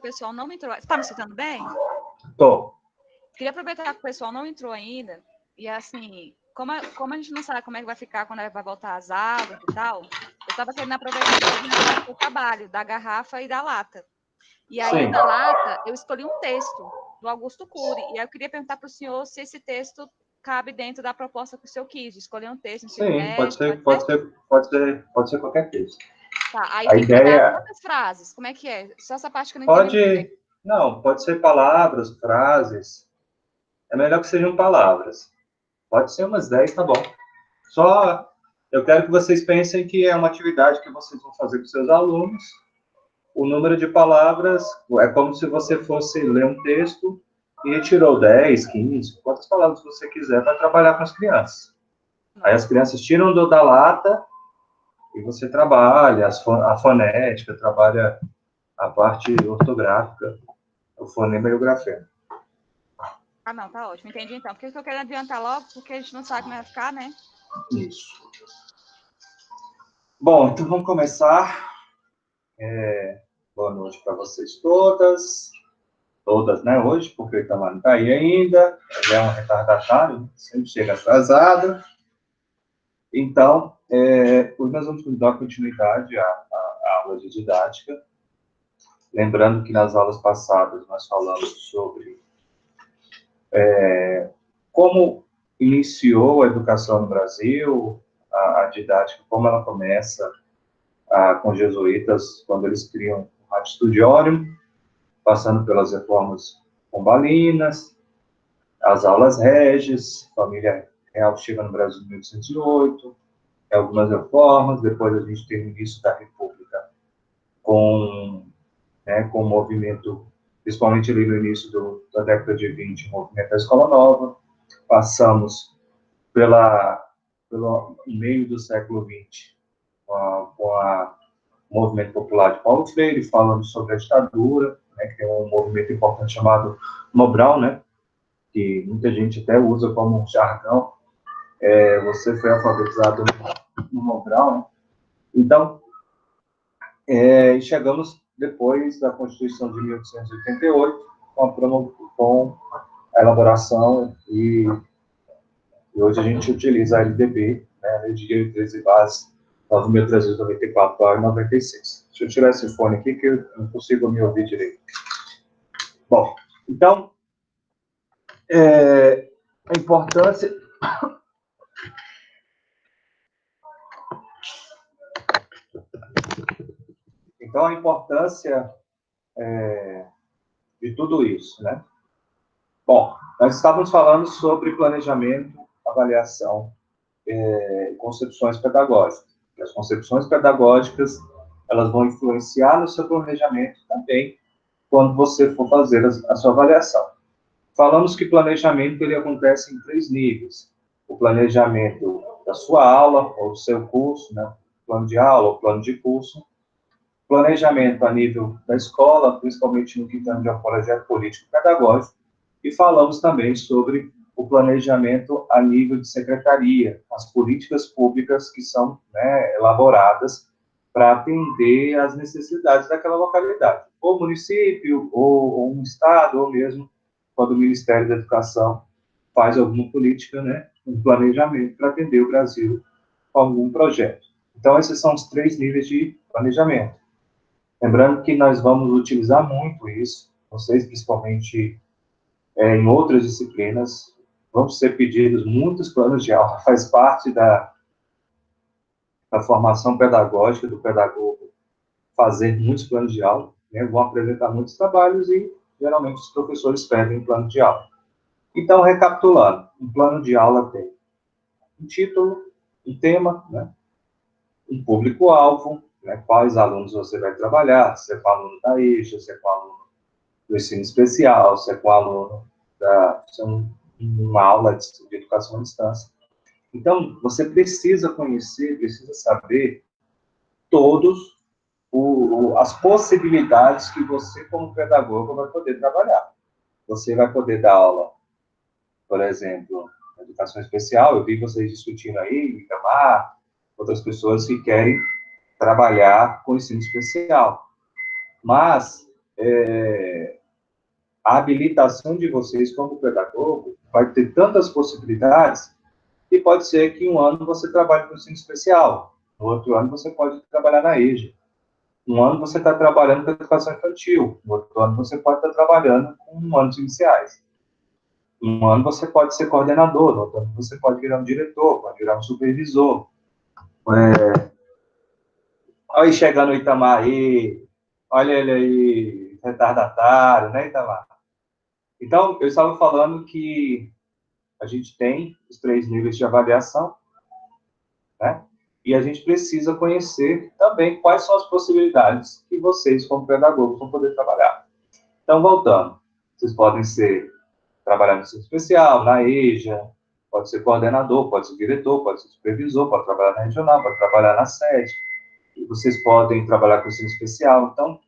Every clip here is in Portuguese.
pessoal não entrou. Você está me escutando bem? Tô. Queria aproveitar que o pessoal não entrou ainda. E assim, como a gente não sabe como é que vai ficar quando vai voltar às aulas e tal, eu estava querendo aproveitar para adiantar o trabalho da garrafa e da lata. E aí, Sim. na lata, eu escolhi um texto do Augusto Cury. E aí eu queria perguntar para o senhor se esse texto cabe dentro da proposta que o senhor quis, de escolher um texto, ensino Sim, médio, pode ser qualquer texto. Tá, aí A tem que dar ideia quantas frases? Como é que é? Só essa parte que eu não entendi muito bem. pode ser palavras, frases. É melhor que sejam palavras. Pode ser umas 10, tá bom. Só eu quero que vocês pensem que é uma atividade que vocês vão fazer com seus alunos. O número de palavras é como se você fosse ler um texto e tirou 10, 15, quantas palavras você quiser para trabalhar com as crianças. Aí as crianças tiram da lata e você trabalha a fonética, trabalha a parte ortográfica, o fonema e o grafema. Ah, não, tá ótimo. Entendi então. Porque eu quero adiantar logo, porque a gente não sabe como vai ficar, né? Isso. Bom, então vamos começar. Boa noite para vocês todas, né, hoje, porque o Itamar não está aí ainda, ele é um retardatário, né? Sempre chega atrasado. Então, hoje nós vamos dar continuidade à aula de didática, lembrando que nas aulas passadas nós falamos sobre como iniciou a educação no Brasil, a didática, como ela começa com os jesuítas, quando eles criam o Ratio Studiorum, passando pelas reformas pombalinas, as aulas régias, família real chega no Brasil em 1808, algumas reformas, depois a gente tem o início da República com o movimento, principalmente ali no início da década de 20, o movimento da Escola Nova, passamos pelo meio do século XX, com o movimento popular de Paulo Freire, falando sobre a ditadura, né, que é um movimento importante chamado Mobral, né, que muita gente até usa como um jargão. Você foi alfabetizado no Mobral, né? Então, chegamos depois da Constituição de 1888, com a elaboração e hoje a gente utiliza a LDB, né, a Lei de Diretrizes e Bases 9.394/96. Deixa eu tirar esse fone aqui que eu não consigo me ouvir direito. Bom, então, a importância... Então, a importância de tudo isso, né? Bom, nós estávamos falando sobre planejamento, avaliação e concepções pedagógicas. E as concepções pedagógicas, elas vão influenciar no seu planejamento também, quando você for fazer a sua avaliação. Falamos que planejamento ele acontece em 3 níveis. O planejamento da sua aula, ou do seu curso, né? Plano de aula ou plano de curso. Planejamento a nível da escola, principalmente no que tange ao projeto político-pedagógico, e falamos também sobre o planejamento a nível de secretaria, as políticas públicas que são, né, elaboradas para atender às necessidades daquela localidade, ou município, ou um estado, ou mesmo quando o Ministério da Educação faz alguma política, né, um planejamento para atender o Brasil com algum projeto. Então, esses são os 3 níveis de planejamento. Lembrando que nós vamos utilizar muito isso, vocês principalmente em outras disciplinas, vão ser pedidos muitos planos de aula, faz parte da formação pedagógica do pedagogo fazer muitos planos de aula, né? Vão apresentar muitos trabalhos e, geralmente, os professores pedem um plano de aula. Então, recapitulando, um plano de aula tem um título, um tema, né? Um público-alvo, né? Quais alunos você vai trabalhar, se é com aluno da EJA, se é com aluno do ensino especial, se é com aluno uma aula de educação à distância. Então, você precisa conhecer, precisa saber todos as possibilidades que você, como pedagogo, vai poder trabalhar. Você vai poder dar aula, por exemplo, educação especial, eu vi vocês discutindo aí, Itamar, outras pessoas que querem trabalhar com ensino especial. Mas a habilitação de vocês como pedagogo vai ter tantas possibilidades que pode ser que um ano você trabalhe no ensino especial, no outro ano você pode trabalhar na EJA, um ano você está trabalhando com educação infantil, no outro ano você pode estar trabalhando com anos iniciais. Um ano você pode ser coordenador, no outro ano você pode virar um diretor, pode virar um supervisor. Olha aí chegando o Itamar aí, olha ele aí, retardatário, né, Itamar? Então, eu estava falando que a gente tem os 3 níveis de avaliação, né? E a gente precisa conhecer também quais são as possibilidades que vocês, como pedagogos, vão poder trabalhar. Então, voltando, vocês podem trabalhar no ensino especial, na EJA, pode ser coordenador, pode ser diretor, pode ser supervisor, pode trabalhar na regional, pode trabalhar na sede, e vocês podem trabalhar com ensino especial. Então,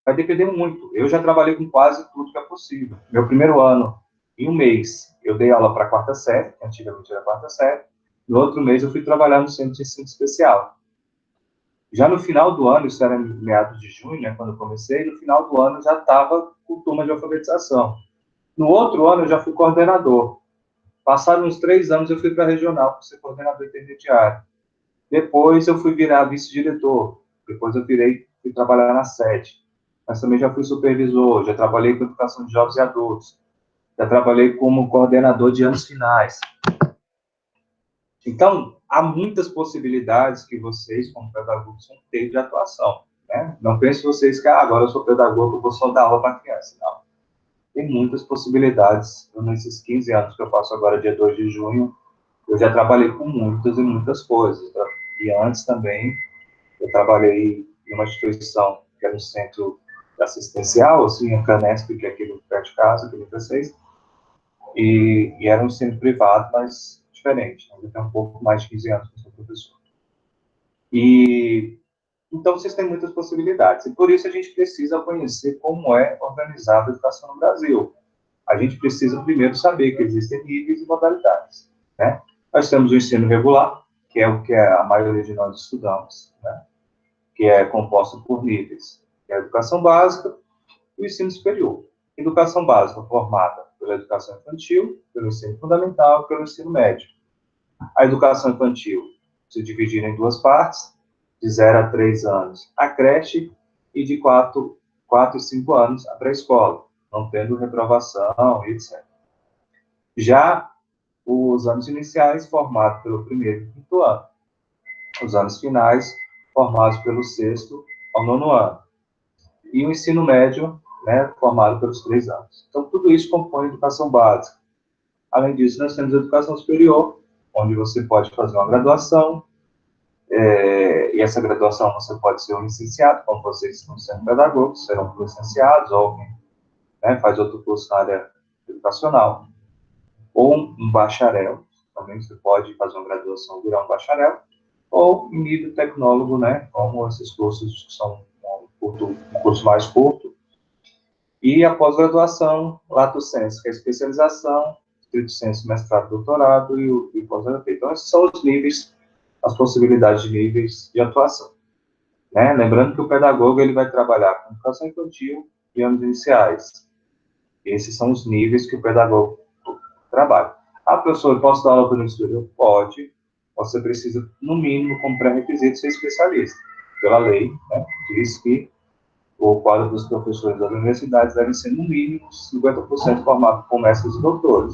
vai depender muito. Eu já trabalhei com quase tudo que é possível. Meu primeiro ano, em um mês, eu dei aula para a 4ª série, que antigamente era a 4ª série. No outro mês, eu fui trabalhar no centro de ensino especial. Já no final do ano, isso era em meados de junho, né, quando eu comecei, no final do ano eu já estava com turma de alfabetização. No outro ano, eu já fui coordenador. Passados uns 3 anos, eu fui para a regional, para ser coordenador intermediário. Depois, eu fui virar vice-diretor. Depois, eu fui trabalhar na sede. Mas também já fui supervisor, já trabalhei com educação de jovens e adultos, já trabalhei como coordenador de anos finais. Então, há muitas possibilidades que vocês, como pedagogos, vão ter de atuação. Né? Não pense vocês que agora eu sou pedagogo, eu vou só dar aula para criança. Não. Tem muitas possibilidades. Nesses 15 anos que eu faço agora, dia 2 de junho, eu já trabalhei com muitas e muitas coisas. E antes também, eu trabalhei em uma instituição que era um centro assistencial, assim, a Canesp, que é aqui perto de casa, aqui no P6, e era um ensino privado, mas diferente. Eu tenho um pouco mais de 15 anos que sou professor. Então, vocês têm muitas possibilidades. E por isso a gente precisa conhecer como é organizada a educação no Brasil. A gente precisa primeiro saber que existem níveis e modalidades. Né? Nós temos o ensino regular, que é o que a maioria de nós estudamos, né? Que é composto por níveis. Que é a educação básica e o ensino superior. Educação básica formada pela educação infantil, pelo ensino fundamental e pelo ensino médio. A educação infantil se divide em 2 partes, de 0 a 3 anos a creche e de 4 e 5 anos a pré-escola, não tendo reprovação, etc. Já os anos iniciais, formados pelo 1º e 5º ano. Os anos finais, formados pelo 6º ao 9º ano. E o ensino médio, né, formado pelos 3 anos. Então, tudo isso compõe a educação básica. Além disso, nós temos a educação superior, onde você pode fazer uma graduação, e essa graduação você pode ser um licenciado, como vocês estão sendo pedagogos, serão licenciados, ou alguém, né, faz outro curso na área educacional, ou um bacharel, também você pode fazer uma graduação e virar um bacharel, ou em nível tecnólogo, né, como esses cursos que são um curso mais curto, e a pós-graduação, lato sensu, que é a especialização, estrito sensu, mestrado, doutorado e pós-graduação. Então, esses são os níveis, as possibilidades de níveis de atuação. Né? Lembrando que o pedagogo ele vai trabalhar com educação infantil e anos iniciais. Esses são os níveis que o pedagogo trabalha. Ah, professor, eu posso dar aula para o estudante? Pode. Você precisa, no mínimo, como pré-requisito, ser especialista. Pela lei, né, diz que o quadro dos professores das universidades deve ser, no mínimo, 50% formado por mestres e doutores.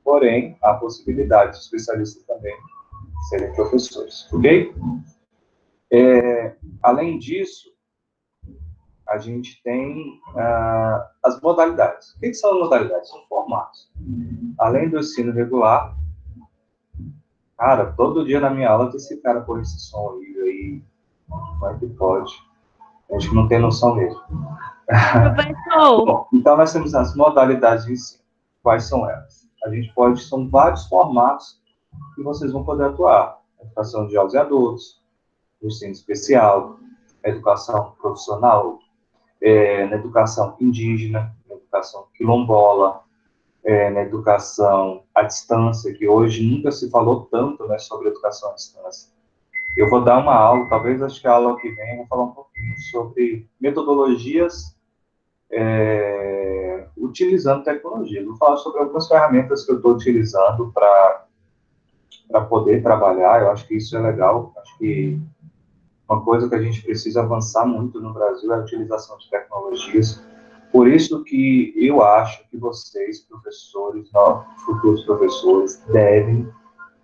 Porém, há possibilidade de especialistas também serem professores. Ok? Além disso, a gente tem as modalidades. O que são as modalidades? São formatos. Além do ensino regular, cara, todo dia na minha aula tem esse cara por esse som aí, como é que pode? A gente não tem noção mesmo. Professor! Bom, então nós temos as modalidades de ensino. Quais são elas? São vários formatos que vocês vão poder atuar. Educação de jovens e adultos, ensino especial, educação profissional, na educação indígena, na educação quilombola, na educação à distância, que hoje nunca se falou tanto, né, sobre educação à distância. Eu vou dar uma aula, talvez acho que a aula que vem eu vou falar um pouquinho sobre metodologias utilizando tecnologia. Vou falar sobre algumas ferramentas que eu estou utilizando para poder trabalhar. Eu acho que isso é legal. Acho que uma coisa que a gente precisa avançar muito no Brasil é a utilização de tecnologias. Por isso que eu acho que vocês, professores, futuros professores, devem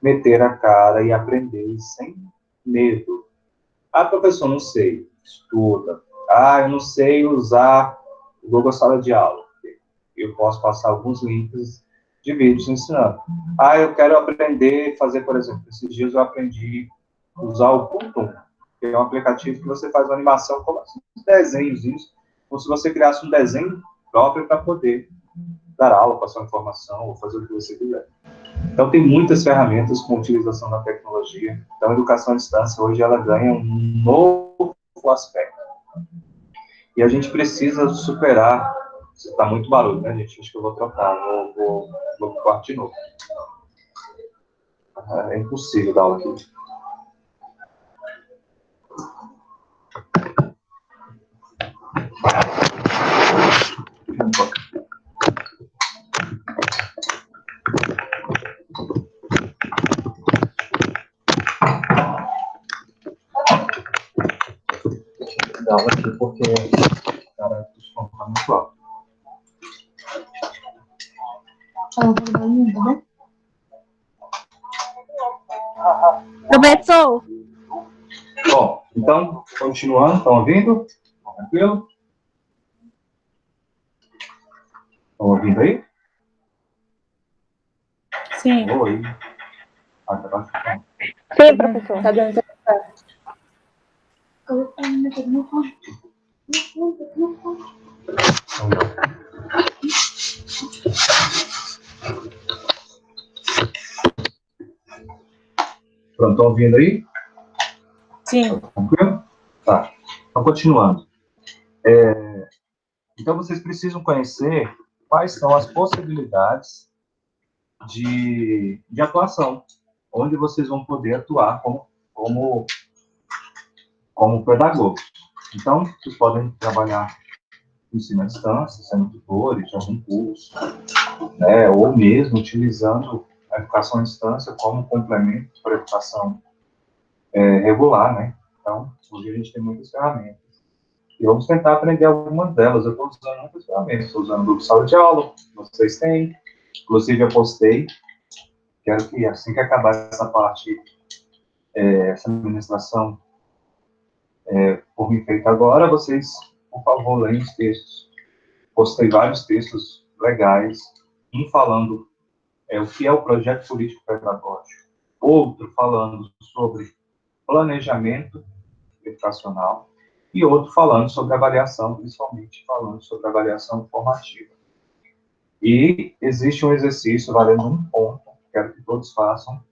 meter a cara e aprender sem medo. Ah, professor, não sei. Estuda. Ah, eu não sei usar o Google Sala de Aula. Eu posso passar alguns links de vídeos ensinando. Ah, eu quero aprender a fazer, por exemplo, esses dias eu aprendi a usar o Photoshop, que é um aplicativo que você faz uma animação como uns desenhos, como se você criasse um desenho próprio para poder dar aula, passar informação ou fazer o que você quiser. Então, tem muitas ferramentas com utilização da tecnologia. Então, a educação à distância, hoje, ela ganha um novo aspecto. E a gente precisa superar... Está muito barulho, né, gente? Acho que eu vou trocar. Vou pro quarto de novo. É impossível dar aula aqui. Dar aula aqui porque cara, o som está muito alto. Professor, Bom, então, continuando, estão ouvindo? Tranquilo? Estão ouvindo aí? sim. Oi. Ah, tá baixo. Sim, professor. Tá dando Pronto, estão ouvindo aí? Sim. Tranquilo? Tá. Então, continuando. Então, vocês precisam conhecer quais são as possibilidades de atuação, onde vocês vão poder atuar como pedagogo. Então, vocês podem trabalhar no ensino à distância, sendo tutores de algum curso, né, ou mesmo utilizando a educação à distância como complemento para a educação regular, né? Então, hoje a gente tem muitas ferramentas. E vamos tentar aprender algumas delas. Eu estou usando muitas ferramentas. Estou usando o Google Sala de Aula, vocês têm. Inclusive, eu postei. Quero que, assim que acabar essa parte, essa administração por mim feita agora, vocês, por favor, leiam os textos. Postei vários textos legais, um falando o que é o projeto político pedagógico, outro falando sobre planejamento educacional e outro falando sobre avaliação, principalmente falando sobre avaliação formativa. E existe um exercício valendo um ponto, quero que todos façam.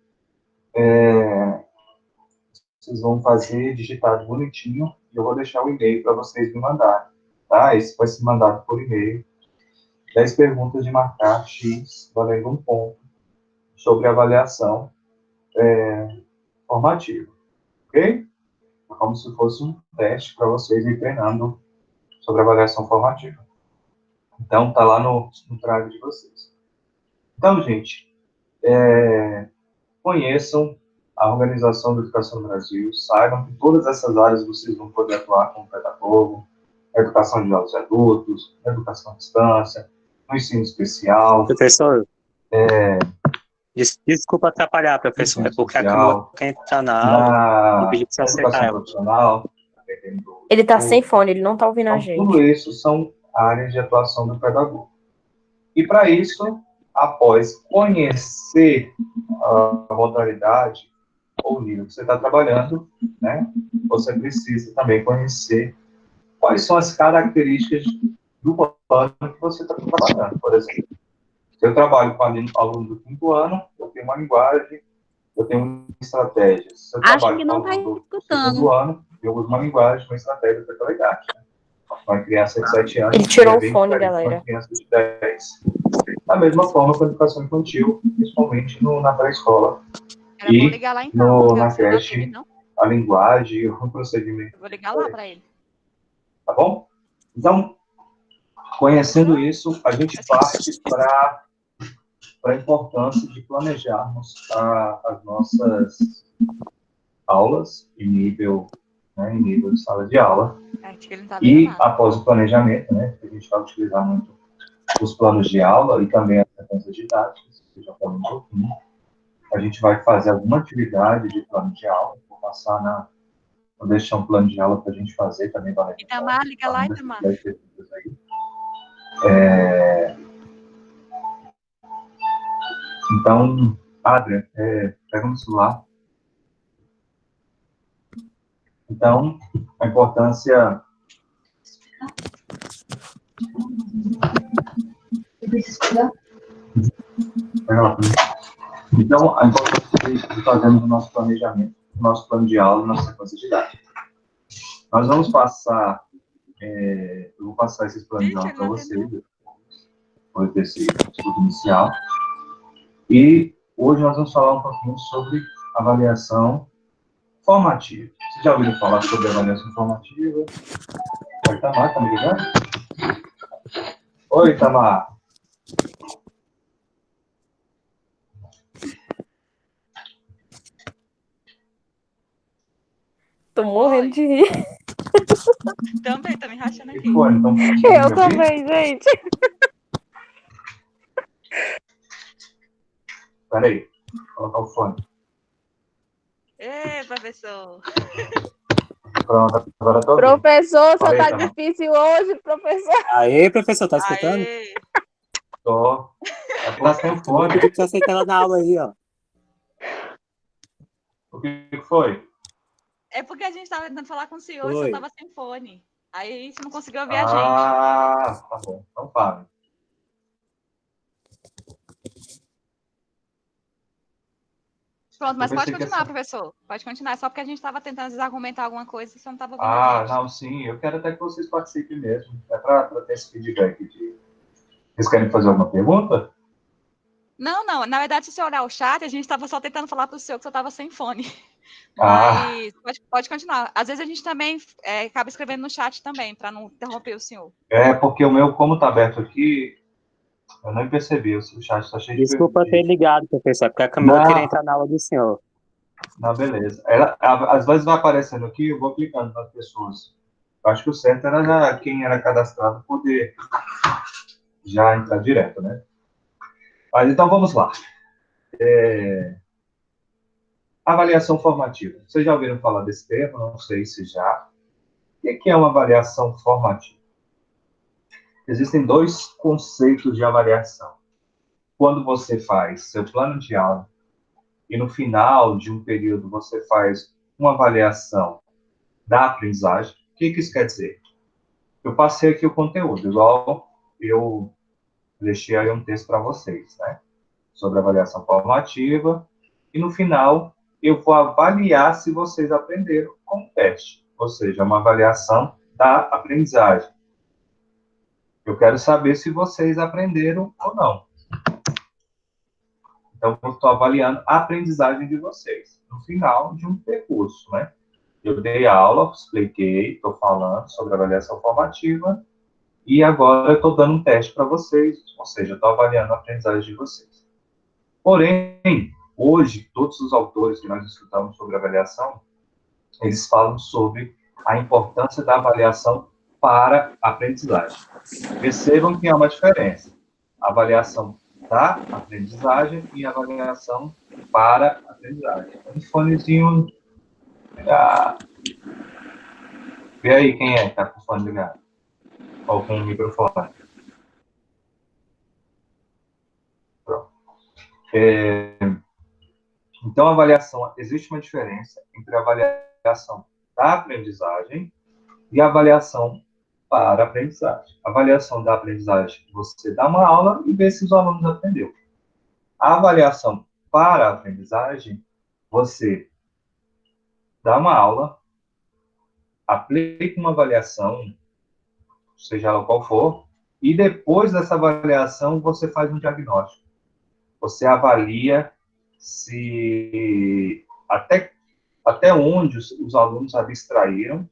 Vocês vão fazer digitado bonitinho e eu vou deixar o e-mail para vocês me mandarem. Tá? Esse vai ser mandado por e-mail. 10 perguntas de marcar X, valendo um ponto, sobre avaliação formativa. Ok? Como se fosse um teste para vocês ir treinando sobre avaliação formativa. Então, está lá no drive de vocês. Então, gente, conheçam a Organização da Educação do Brasil, saibam que todas essas áreas vocês vão poder atuar como pedagogo, a educação de jovens e adultos, a educação à distância, no ensino especial. Professor, desculpa atrapalhar, professor, é porque acabou de entrar na aula e pediu para você aceitar ela. Profissional. Ele tá sem fone, ele não tá ouvindo a Então, gente. tudo isso são áreas de atuação do pedagogo. E para isso, após conhecer a modalidade ou o nível que você está trabalhando, né, você precisa também conhecer quais são as características do plano que você está trabalhando. Por exemplo, se eu trabalho com aluno do 5º ano, eu tenho uma linguagem, eu tenho uma estratégia. Se eu Acho que não trabalho com aluno do escutando. 2º ano, eu uso uma linguagem, uma estratégia para aquela idade. Uma criança de 7 anos... Ele tirou o fone, galera. Uma criança de 10. Da mesma forma com a educação infantil, principalmente na pré-escola. Era bom ligar lá então. Não ligar na no celular creche, dele, não? a linguagem, o procedimento. Eu vou ligar lá para ele. Tá bom? Então, Conhecendo isso, a gente parte para a importância de planejarmos as nossas aulas em nível de sala de aula. Acho que ele não tá vendo E nada. após o planejamento, né, a gente vai utilizar muito os planos de aula e também as sequências didáticas, que já falei um pouquinho. A gente vai fazer alguma atividade de plano de aula, vou passar vou deixar um plano de aula para a gente fazer também. Itamar, liga lá, Itamar. Então, Adrian, pega no celular. Então, a importância... Então, a importância de fazermos o nosso planejamento, o nosso plano de aula, nossa sequência didática. Nós vamos passar, eu vou passar esses planos de aula para vocês, depois desse estudo inicial. E hoje nós vamos falar um pouquinho sobre avaliação formativa. Vocês já ouviram falar sobre avaliação formativa? Oi, Itamar, tá me ligando? Oi, Itamar. Tô morrendo de rir. Também, tá me rachando aqui. Então, Eu também, gente. Peraí, vou colocar o fone. Ê, professor. Pronto, agora tô ouvindo. Professor, só Falei, tá Itamar. difícil hoje, professor. Aê, professor, tá escutando? Aê. Tô. É porque ela tem o Vou fone. pedir pra você aceitar ela na aula aí, ó. O que foi? É porque a gente tava tentando falar com o senhor e o Oi. senhor tava sem fone. Aí você não conseguiu ouvir a gente. Ah, tá bom. Então fala. Pronto, mas Eu pode pensei que continuar, essa- professor. Pode continuar. É só porque a gente estava tentando argumentar alguma coisa e você não estava ouvindo Ah, a gente. não, sim. Eu quero até que vocês participem mesmo. É para ter esse feedback de... Vocês querem fazer alguma pergunta? Não, não. Na verdade, se você olhar o chat, a gente estava só tentando falar para o senhor que você estava sem fone. Ah. Mas pode continuar. Às vezes a gente também acaba escrevendo no chat também, para não interromper o senhor. É porque o meu, como tá aberto aqui, eu nem percebi. O chat está cheio de Desculpa ter perguntas. ligado, professor, porque a Camila Não. queria entrar na aula do senhor. Não, beleza. Às vezes vai aparecendo aqui, eu vou clicando nas pessoas. Eu acho que o certo era quem era cadastrado poder já entrar direto, né? Mas então vamos lá. Avaliação formativa. Vocês já ouviram falar desse termo? Não sei se já. O que é uma avaliação formativa? Existem dois conceitos de avaliação. Quando você faz seu plano de aula e no final de um período você faz uma avaliação da aprendizagem, o que isso quer dizer? Eu passei aqui o conteúdo, igual eu deixei aí um texto para vocês, né? Sobre avaliação formativa, e no final eu vou avaliar se vocês aprenderam com o teste, ou seja, uma avaliação da aprendizagem. Eu quero saber se vocês aprenderam ou não. Então, eu estou avaliando a aprendizagem de vocês no final de um percurso, né? Eu dei aula, expliquei, estou falando sobre avaliação formativa, e agora eu estou dando um teste para vocês, ou seja, estou avaliando a aprendizagem de vocês. Porém, hoje, todos os autores que nós estudamos sobre avaliação, eles falam sobre a importância da avaliação para a aprendizagem. Percebam que há uma diferença. Avaliação da aprendizagem e avaliação para a aprendizagem. Um fonezinho... Vê aí quem é que está com o fone ligado. Ou com o microfone. Pronto. Então, a avaliação, existe uma diferença entre a avaliação da aprendizagem e a avaliação para a aprendizagem. A avaliação da aprendizagem, você dá uma aula e vê se os alunos aprenderam. A avaliação para a aprendizagem, você dá uma aula, aplica uma avaliação, seja ela qual for, e depois dessa avaliação você faz um diagnóstico. Você avalia se até onde os alunos abstraíram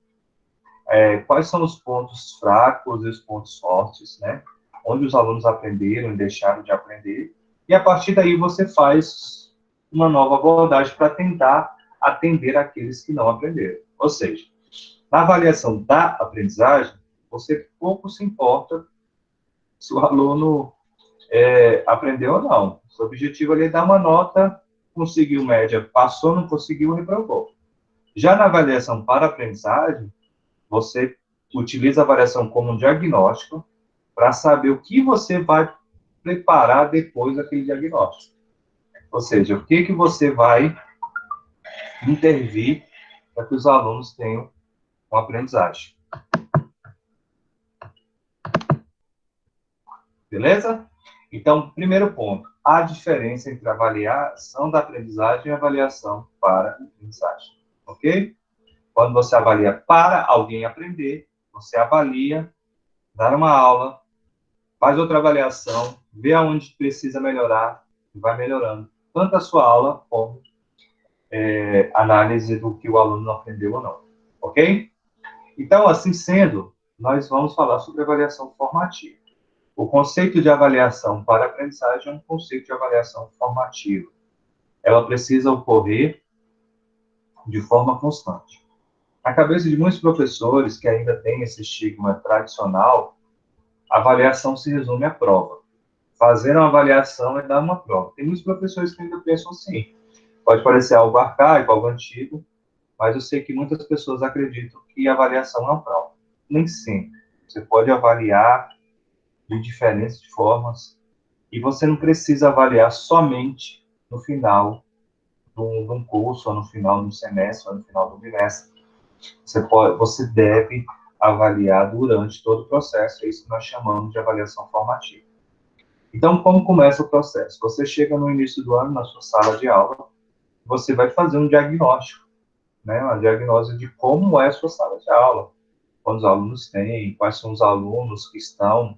quais são os pontos fracos e os pontos fortes, né? Onde os alunos aprenderam e deixaram de aprender. E a partir daí você faz uma nova abordagem para tentar atender aqueles que não aprenderam. Ou seja, na avaliação da aprendizagem, você pouco se importa se o aluno aprendeu ou não. O objetivo ali é dar uma nota, conseguiu média, passou, não conseguiu, reprovou. Já na avaliação para aprendizagem, você utiliza a avaliação como um diagnóstico para saber o que você vai preparar depois daquele diagnóstico. Ou seja, o que você vai intervir para que os alunos tenham uma aprendizagem. Beleza? Então, primeiro ponto, a diferença entre a avaliação da aprendizagem e a avaliação para a aprendizagem. Ok? Quando você avalia para alguém aprender, você avalia, dá uma aula, faz outra avaliação, vê aonde precisa melhorar e vai melhorando. Tanto a sua aula como análise do que o aluno não aprendeu ou não. Ok? Então, assim sendo, nós vamos falar sobre avaliação formativa. O conceito de avaliação para aprendizagem é um conceito de avaliação formativa. Ela precisa ocorrer de forma constante. Na cabeça de muitos professores que ainda têm esse estigma tradicional, a avaliação se resume à prova. Fazer uma avaliação é dar uma prova. Tem muitos professores que ainda pensam assim. Pode parecer algo arcaico, algo antigo, mas eu sei que muitas pessoas acreditam que a avaliação é uma prova. Nem sempre. Você pode avaliar de diferentes formas e você não precisa avaliar somente no final de um curso, ou no final de um semestre, ou no final do bimestre. Você deve avaliar durante todo o processo, é isso que nós chamamos de avaliação formativa. Então, como começa o processo? Você chega no início do ano, na sua sala de aula, você vai fazer um diagnóstico, né? Uma diagnose de como é a sua sala de aula, quantos alunos tem, quais são os alunos que estão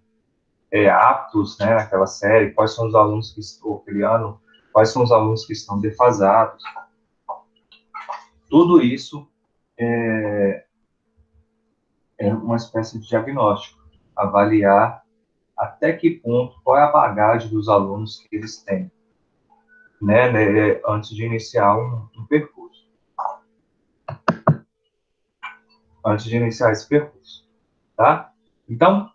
aptos, né, naquela série, quais são os alunos que estão aquele ano, quais são os alunos que estão defasados. Tudo isso é uma espécie de diagnóstico, avaliar até que ponto, qual é a bagagem dos alunos que eles têm, né, antes de iniciar um percurso. Antes de iniciar esse percurso, tá? Então,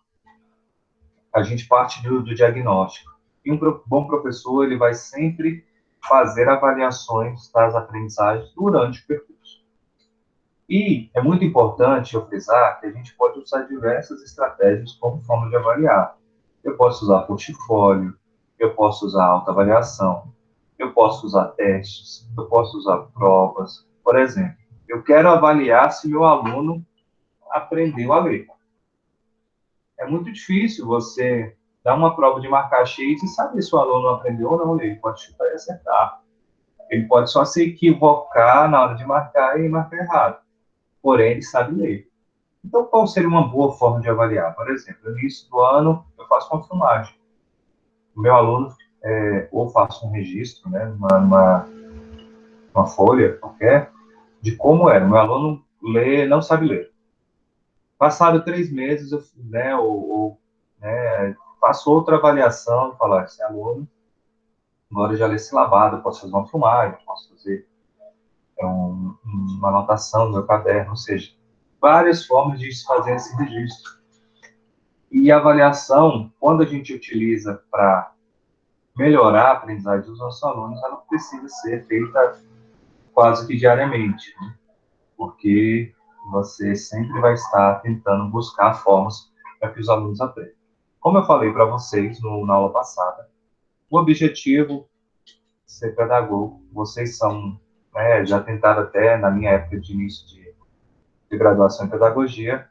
a gente parte do diagnóstico. E um bom professor, ele vai sempre fazer avaliações das aprendizagens durante o percurso. E é muito importante eu frisar que a gente pode usar diversas estratégias como forma de avaliar. Eu posso usar portfólio, eu posso usar autoavaliação, eu posso usar testes, eu posso usar provas. Por exemplo, eu quero avaliar se meu aluno aprendeu a ler. É muito difícil você dar uma prova de marcar X e saber se o aluno aprendeu ou não ler. Ele pode chutar e acertar. Ele pode só se equivocar na hora de marcar e marcar errado. Porém, ele sabe ler. Então, qual seria uma boa forma de avaliar? Por exemplo, no início do ano, eu faço uma filmagem. O meu aluno, ou faço um registro, né, uma folha qualquer, de como era. O meu aluno não sabe ler. Passado 3 meses, faço outra avaliação e falar, esse aluno agora já lê silabado, eu posso fazer uma filmagem, posso fazer uma anotação no meu caderno, ou seja, várias formas de se fazer esse registro. E a avaliação, quando a gente utiliza para melhorar a aprendizagem dos nossos alunos, ela precisa ser feita quase que diariamente, né? Porque você sempre vai estar tentando buscar formas para que os alunos aprendam. Como eu falei para vocês na aula passada, o objetivo de ser pedagogo, vocês são, já tentaram até, na minha época de início de graduação em pedagogia,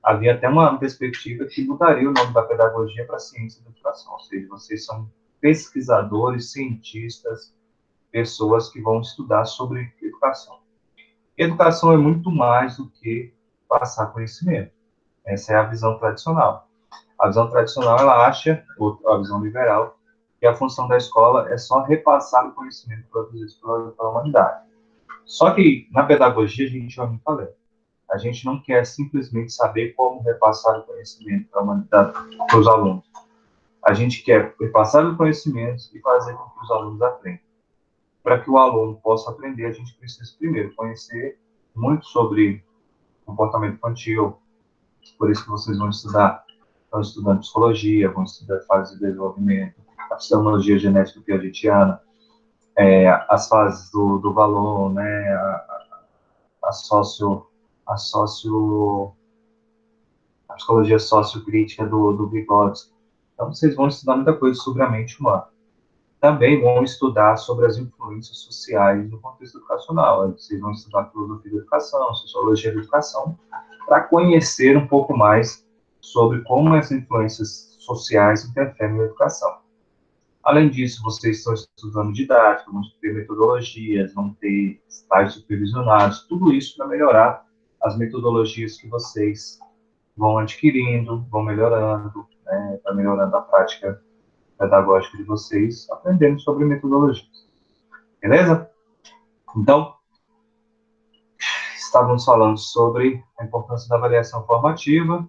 havia até uma perspectiva que mudaria o nome da pedagogia para ciência da educação, ou seja, vocês são pesquisadores, cientistas, pessoas que vão estudar sobre educação. Educação é muito mais do que passar conhecimento. Essa é a visão tradicional. A visão tradicional, ela acha, a visão liberal, que a função da escola é só repassar o conhecimento produzido pela humanidade. Só que, na pedagogia, a gente vai muito além. A gente não quer simplesmente saber como repassar o conhecimento para os alunos. A gente quer repassar o conhecimento e fazer com que os alunos aprendam. Para que o aluno possa aprender, a gente precisa primeiro conhecer muito sobre comportamento infantil. Por isso que vocês vão estudar, estão estudando psicologia, vão estudar fase de desenvolvimento, a fisiologia genética piagetiana, as fases do valor, né, a psicologia sociocrítica do Vygotsky. Então, vocês vão estudar muita coisa sobre a mente humana. Também vão estudar sobre as influências sociais no contexto educacional. Vocês vão estudar filosofia da educação, sociologia da educação, para conhecer um pouco mais sobre como essas influências sociais interferem na educação. Além disso, vocês estão estudando didática, vão ter metodologias, vão ter estágios supervisionados, tudo isso para melhorar as metodologias que vocês vão adquirindo, vão melhorando, né, para melhorando a prática pedagógica de vocês, aprendendo sobre metodologias. Beleza? Então, estávamos falando sobre a importância da avaliação formativa.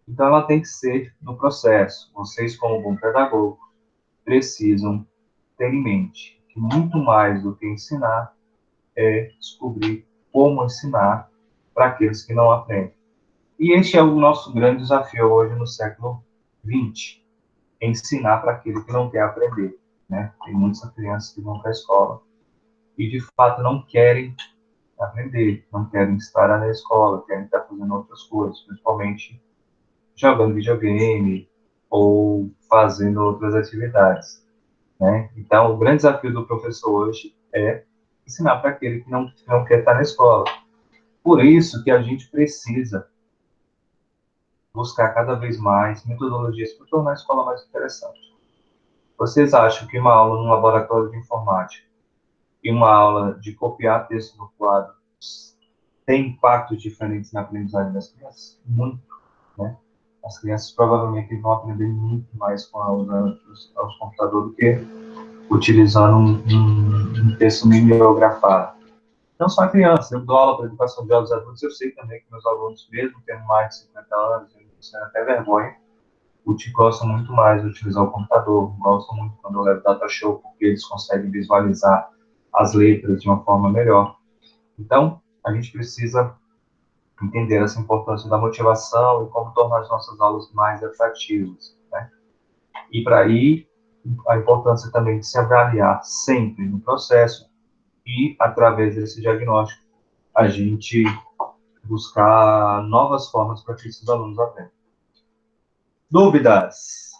Então, ela tem que ser no processo. Vocês, como bom pedagogo, precisam ter em mente que muito mais do que ensinar é descobrir como ensinar para aqueles que não aprendem. E este é o nosso grande desafio hoje no século XX, ensinar para aquele que não quer aprender, né? Tem muitas crianças que vão para a escola e, de fato, não querem aprender, não querem estar na escola, querem estar fazendo outras coisas, principalmente jogando videogame ou fazendo outras atividades, né? Então, o grande desafio do professor hoje é ensinar para aquele que não quer estar na escola. Por isso que a gente precisa buscar cada vez mais metodologias para tornar a escola mais interessante. Vocês acham que uma aula num laboratório de informática e uma aula de copiar texto no quadro tem impactos diferentes na aprendizagem das crianças? Muito, né? As crianças provavelmente vão aprender muito mais usando os computadores do que utilizando um texto mimeografado. Não só a criança, eu dou aula para educação de jovens adultos, eu sei também que meus alunos, mesmo tendo mais de 50 anos, eles têm até vergonha, gostam muito mais de utilizar o computador, gostam muito quando eu levo data show, porque eles conseguem visualizar as letras de uma forma melhor. Então, a gente precisa entender essa importância da motivação e como tornar as nossas aulas mais atrativas, né? E para aí, a importância também de se avaliar sempre no processo e, através desse diagnóstico, a gente buscar novas formas para que esses alunos aprendam. Dúvidas?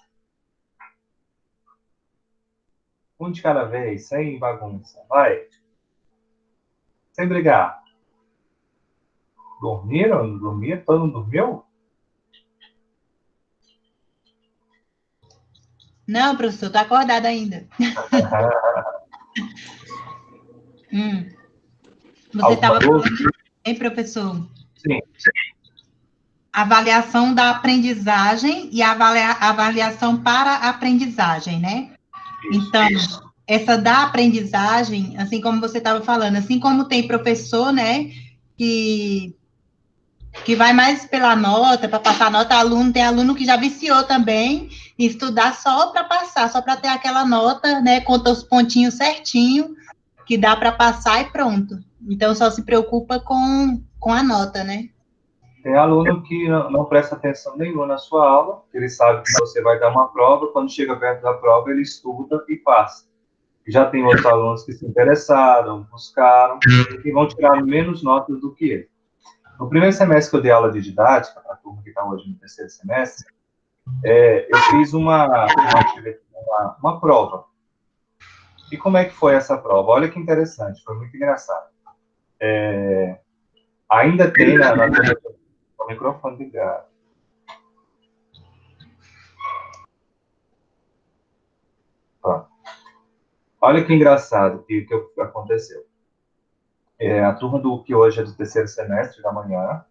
Um de cada vez, sem bagunça. Vai. Sem brigar. Dormiram? Não dormiram? Todo mundo dormiu? Não, professor, tô acordada ainda. Você estava falando, hein, professor? Sim. Avaliação da aprendizagem e avaliação para a aprendizagem, né? Então, essa da aprendizagem, assim como você estava falando, assim como tem professor, né, que vai mais pela nota, para passar nota, tem aluno que já viciou também em estudar só para passar, só para ter aquela nota, né, conta os pontinhos certinho, que dá para passar e pronto. Então, só se preocupa com a nota, né? Tem aluno que não presta atenção nenhuma na sua aula, ele sabe que você vai dar uma prova, quando chega perto da prova, ele estuda e passa. Já tem outros alunos que se interessaram, buscaram, e vão tirar menos notas do que ele. No primeiro semestre que eu dei aula de didática, para a turma que está hoje no terceiro semestre, eu fiz uma prova. E como é que foi essa prova? Olha que interessante, foi muito engraçado. Ainda tem o microfone ligado. Olha que engraçado que aconteceu. A turma que hoje é do terceiro semestre da manhã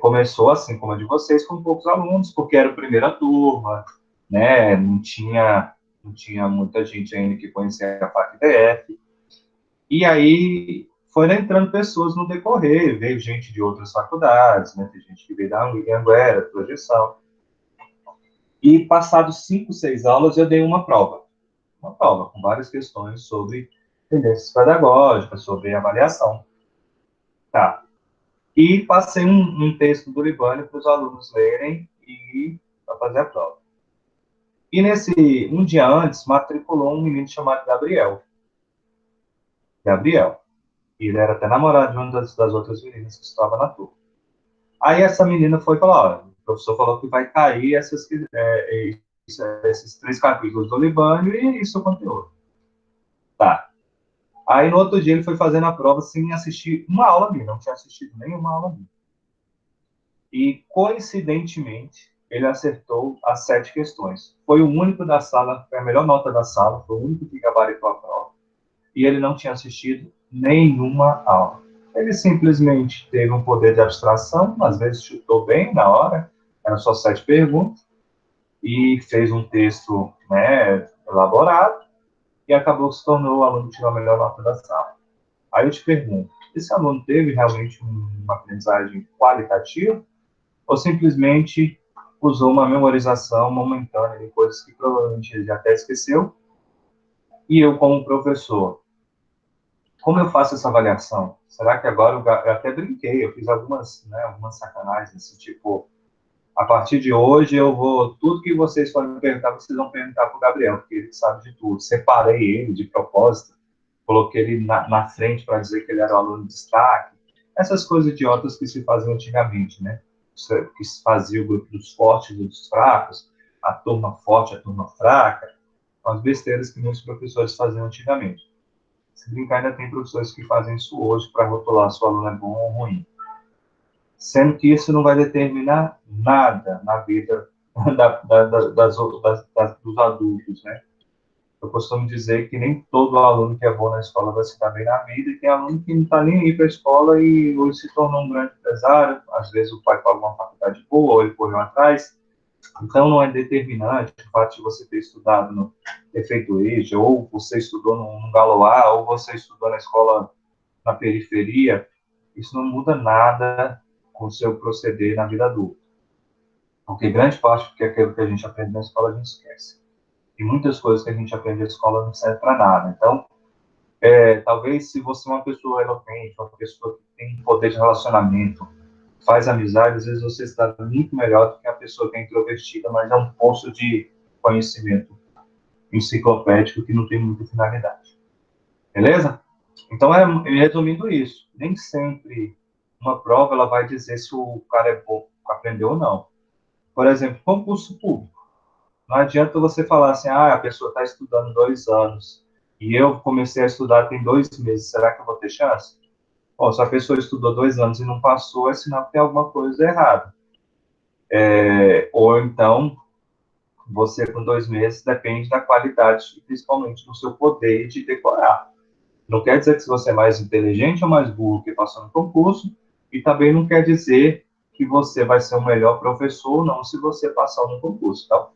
começou, assim como a de vocês, com poucos alunos, porque era a primeira turma, né? Não tinha muita gente ainda que conhecia a parte DF. E aí foi entrando pessoas no decorrer, veio gente de outras faculdades, né? Tem gente que veio da Anguera, projeção. E passados 5, 6 aulas, eu dei uma prova com várias questões sobre tendências pedagógicas, sobre avaliação. Tá. E passei um texto do Libânio para os alunos lerem e para fazer a prova. E um dia antes, matriculou um menino chamado Gabriel. E ele era até namorado de uma das outras meninas que estava na turma. Aí essa menina foi falar, olha, o professor falou que vai cair esses 3 capítulos do Libânio e isso é o conteúdo. Tá. Aí no outro dia ele foi fazendo a prova sem assistir uma aula minha, não tinha assistido nenhuma aula minha. E coincidentemente ele acertou as 7 questões. Foi o único da sala, foi a melhor nota da sala, foi o único que gabaritou a prova. E ele não tinha assistido nenhuma aula. Ele simplesmente teve um poder de abstração, às vezes chutou bem na hora, eram só 7 perguntas, e fez um texto, né, elaborado, e acabou se tornou o aluno que tirou a melhor nota da sala. Aí eu te pergunto, esse aluno teve realmente uma aprendizagem qualitativa, ou simplesmente usou uma memorização momentânea de coisas que provavelmente ele até esqueceu, e eu, como professor, como eu faço essa avaliação? Será que agora, eu até brinquei, eu fiz algumas sacanagens, assim, tipo, a partir de hoje tudo que vocês forem perguntar, vocês vão perguntar para o Gabriel, porque ele sabe de tudo. Separei ele de propósito, coloquei ele na frente para dizer que ele era o aluno de destaque. Essas coisas idiotas que se faziam antigamente, né? Que se fazia o grupo dos fortes e dos fracos, a turma forte, a turma fraca, as besteiras que muitos professores faziam antigamente. Se brincar, ainda tem professores que fazem isso hoje para rotular se o aluno é bom ou ruim. Sendo que isso não vai determinar nada na vida dos adultos, né? Eu costumo dizer que nem todo aluno que é bom na escola vai se dar bem na vida, e tem aluno que não está nem aí para a escola e hoje se tornou um grande empresário, às vezes o pai paga uma faculdade boa, ou ele correu atrás. Então, não é determinante o fato de você ter estudado ter feito EJA, ou você estudou no Galoá, ou você estudou na escola na periferia. Isso não muda nada com o seu proceder na vida adulta. Porque grande parte do que aquilo que a gente aprende na escola a gente esquece. E muitas coisas que a gente aprende na escola não servem para nada. Então, talvez se você é uma pessoa eloquente, uma pessoa que tem poder de relacionamento, faz amizade, às vezes você está muito melhor do que a pessoa que é introvertida, mas é um poço de conhecimento enciclopédico que não tem muita finalidade. Beleza? Então, resumindo isso, nem sempre uma prova ela vai dizer se o cara é bom, aprendeu ou não. Por exemplo, concurso público. Não adianta você falar assim, a pessoa está estudando 2 anos e eu comecei a estudar tem 2 meses, será que eu vou ter chance? Bom, se a pessoa estudou 2 anos e não passou, é sinal que tem alguma coisa errada. Ou então, você com 2 meses depende da qualidade, principalmente do seu poder de decorar. Não quer dizer que se você é mais inteligente ou mais burro que passou no concurso, e também não quer dizer que você vai ser o melhor professor ou não se você passar no concurso, tá?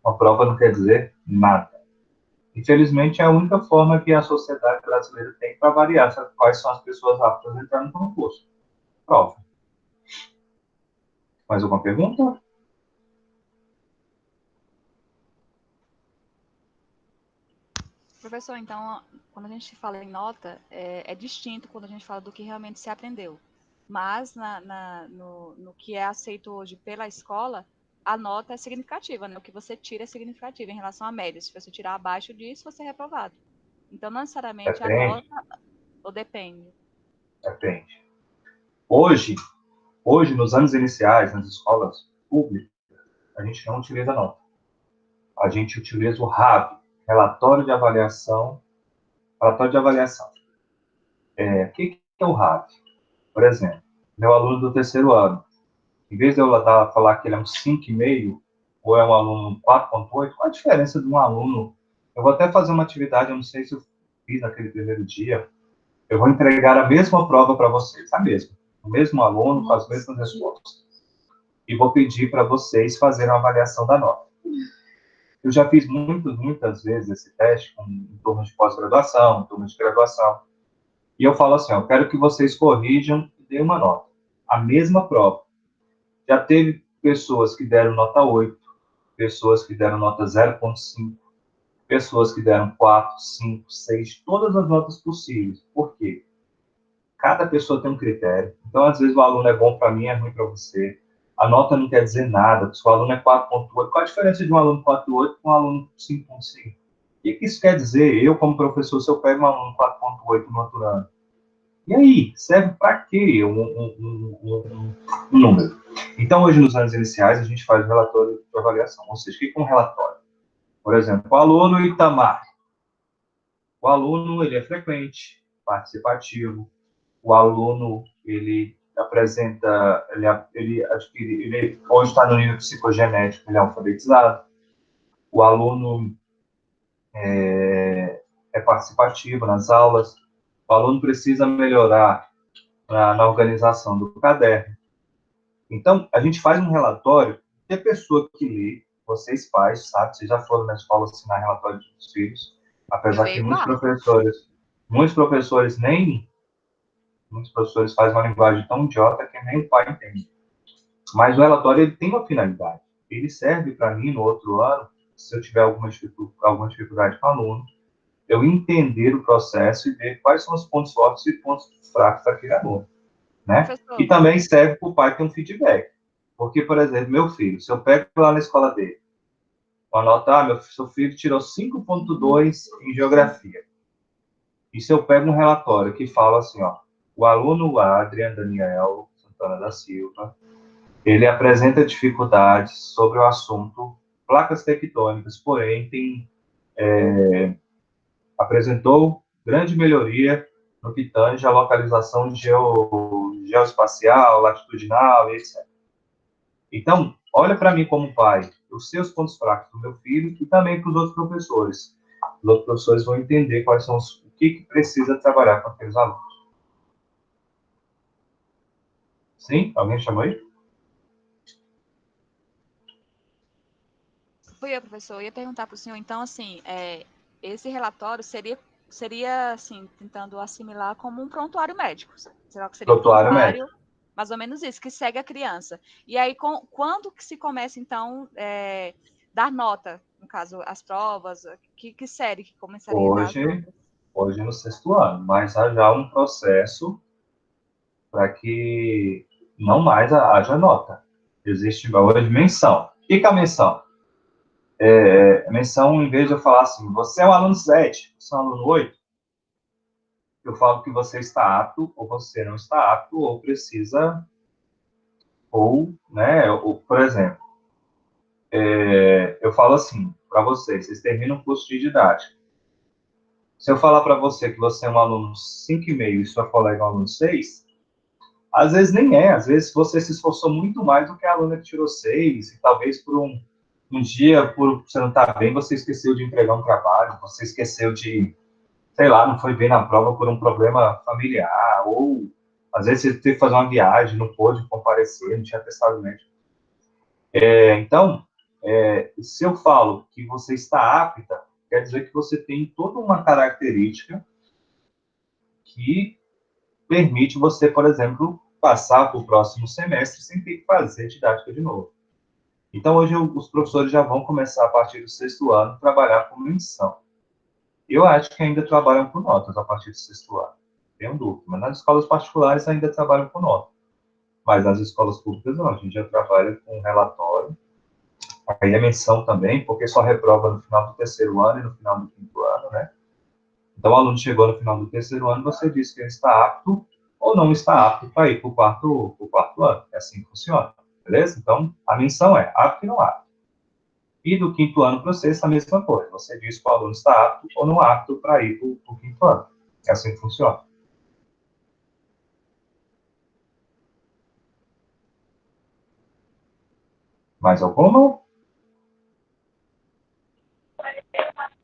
Uma prova não quer dizer nada. Infelizmente, é a única forma que a sociedade brasileira tem para avaliar quais são as pessoas aptas a entrar no concurso. Prova. Mais alguma pergunta? Professor, então, quando a gente fala em nota, é distinto quando a gente fala do que realmente se aprendeu. Mas, no que é aceito hoje pela escola, a nota é significativa, né? O que você tira é significativo em relação à média. Se você tirar abaixo disso, você é reprovado. Então, não necessariamente Depende. A nota, ou depende? Depende. Hoje, nos anos iniciais, nas escolas públicas, a gente não utiliza nota. A gente utiliza o RAV, Relatório de Avaliação. O que é o RAV? Por exemplo, meu aluno do 3º ano, em vez de eu falar que ele é um 5,5 ou é um aluno 4,8, qual a diferença de um aluno? Eu vou até fazer uma atividade, eu não sei se eu fiz naquele primeiro dia, eu vou entregar a mesma prova para vocês, a mesma. O mesmo aluno com as mesmas respostas. E vou pedir para vocês fazerem uma avaliação da nota. Eu já fiz muitas vezes esse teste em turmas de pós-graduação, em turmas de graduação. e eu falo assim, ó, eu quero que vocês corrijam e deem uma nota. A mesma prova. Já teve pessoas que deram nota 8, pessoas que deram nota 0,5, pessoas que deram 4, 5, 6, todas as notas possíveis. Por quê? Cada pessoa tem um critério. Então, às vezes, o aluno é bom para mim, é ruim para você. A nota não quer dizer nada. Se o aluno é 4,8, qual a diferença de um aluno 4,8 para um aluno 5,5? O que isso quer dizer? Eu, como professor, se eu pego um aluno 4,8 no outro ano, e aí, serve para quê um número? Então, hoje, nos anos iniciais, a gente faz um relatório de avaliação. Ou seja, o que é um relatório? Por exemplo, o aluno Itamar. O aluno, ele é frequente, participativo. O aluno, ele apresenta, ele hoje está no nível psicogenético, ele é alfabetizado. O aluno é participativo nas aulas. O aluno precisa melhorar na organização do caderno. Então, a gente faz um relatório, e a pessoa que lê, vocês pais, sabe, vocês já foram na escola assinar relatório dos filhos, apesar que muitos professores fazem uma linguagem tão idiota que nem o pai entende. Mas o relatório, ele tem uma finalidade. Ele serve para mim, no outro ano, se eu tiver alguma dificuldade com o aluno, eu entender o processo e ver quais são os pontos fortes e pontos fracos daquele aluno, né? Professor. E também serve para o pai ter um feedback. Porque, por exemplo, meu filho, se eu pego lá na escola dele, uma nota, seu filho tirou 5,2 em geografia. E se eu pego um relatório que fala assim, ó, o aluno Adrian Daniel Santana da Silva, ele apresenta dificuldades sobre o assunto placas tectônicas, porém apresentou grande melhoria no que tange a localização geoespacial, latitudinal, etc. Então, olha para mim como pai, os seus pontos fracos do meu filho e também para os outros professores. Os outros professores vão entender quais são o que precisa trabalhar com aqueles alunos. Sim? Alguém chamou aí? Fui eu, professor. Eu ia perguntar para o senhor, então, assim, esse relatório seria, assim, tentando assimilar como um prontuário médico. Será que seria um Prontuário prontuário, médico. mais ou menos isso, que segue a criança. E aí, quando que se começa, então, dar nota, no caso, as provas, que série que começaria a dar as notas? Hoje no 6º ano, mas há já um processo para que não mais haja nota. Existe hoje menção. O que é a menção? Menção, em vez de eu falar assim, você é um aluno 7, você é um aluno 8, eu falo que você está apto, ou você não está apto, ou precisa, por exemplo, eu falo assim, para vocês terminam o curso de didática. Se eu falar para você que você é um aluno 5,5 e sua colega é um aluno 6, às vezes nem às vezes você se esforçou muito mais do que a aluna que tirou 6, e talvez por um dia, por você não estar bem, você esqueceu de entregar um trabalho, você esqueceu de, sei lá, não foi bem na prova por um problema familiar, ou às vezes você teve que fazer uma viagem, não pôde comparecer, não tinha testado médico. Então, se eu falo que você está apta, quer dizer que você tem toda uma característica que permite você, por exemplo, passar para o próximo semestre sem ter que fazer didática de novo. Então, hoje, os professores já vão começar, a partir do 6º ano, a trabalhar com menção. Eu acho que ainda trabalham com notas a partir do 6º ano. Tenho dúvida, mas nas escolas particulares ainda trabalham com notas. Mas nas escolas públicas não, a gente já trabalha com relatório. Aí a menção também, porque só reprova no final do 3º ano e no final do 5º ano, né? Então, o aluno chegou no final do 3º ano, você diz que ele está apto ou não está apto para ir para o quarto ano. É assim que funciona, beleza? Então, a menção é apto e não apto. E do 5º ano para o 6º, a mesma coisa. Você diz que o aluno está apto ou não apto para ir para o 5º ano. É assim que funciona. Mais alguma?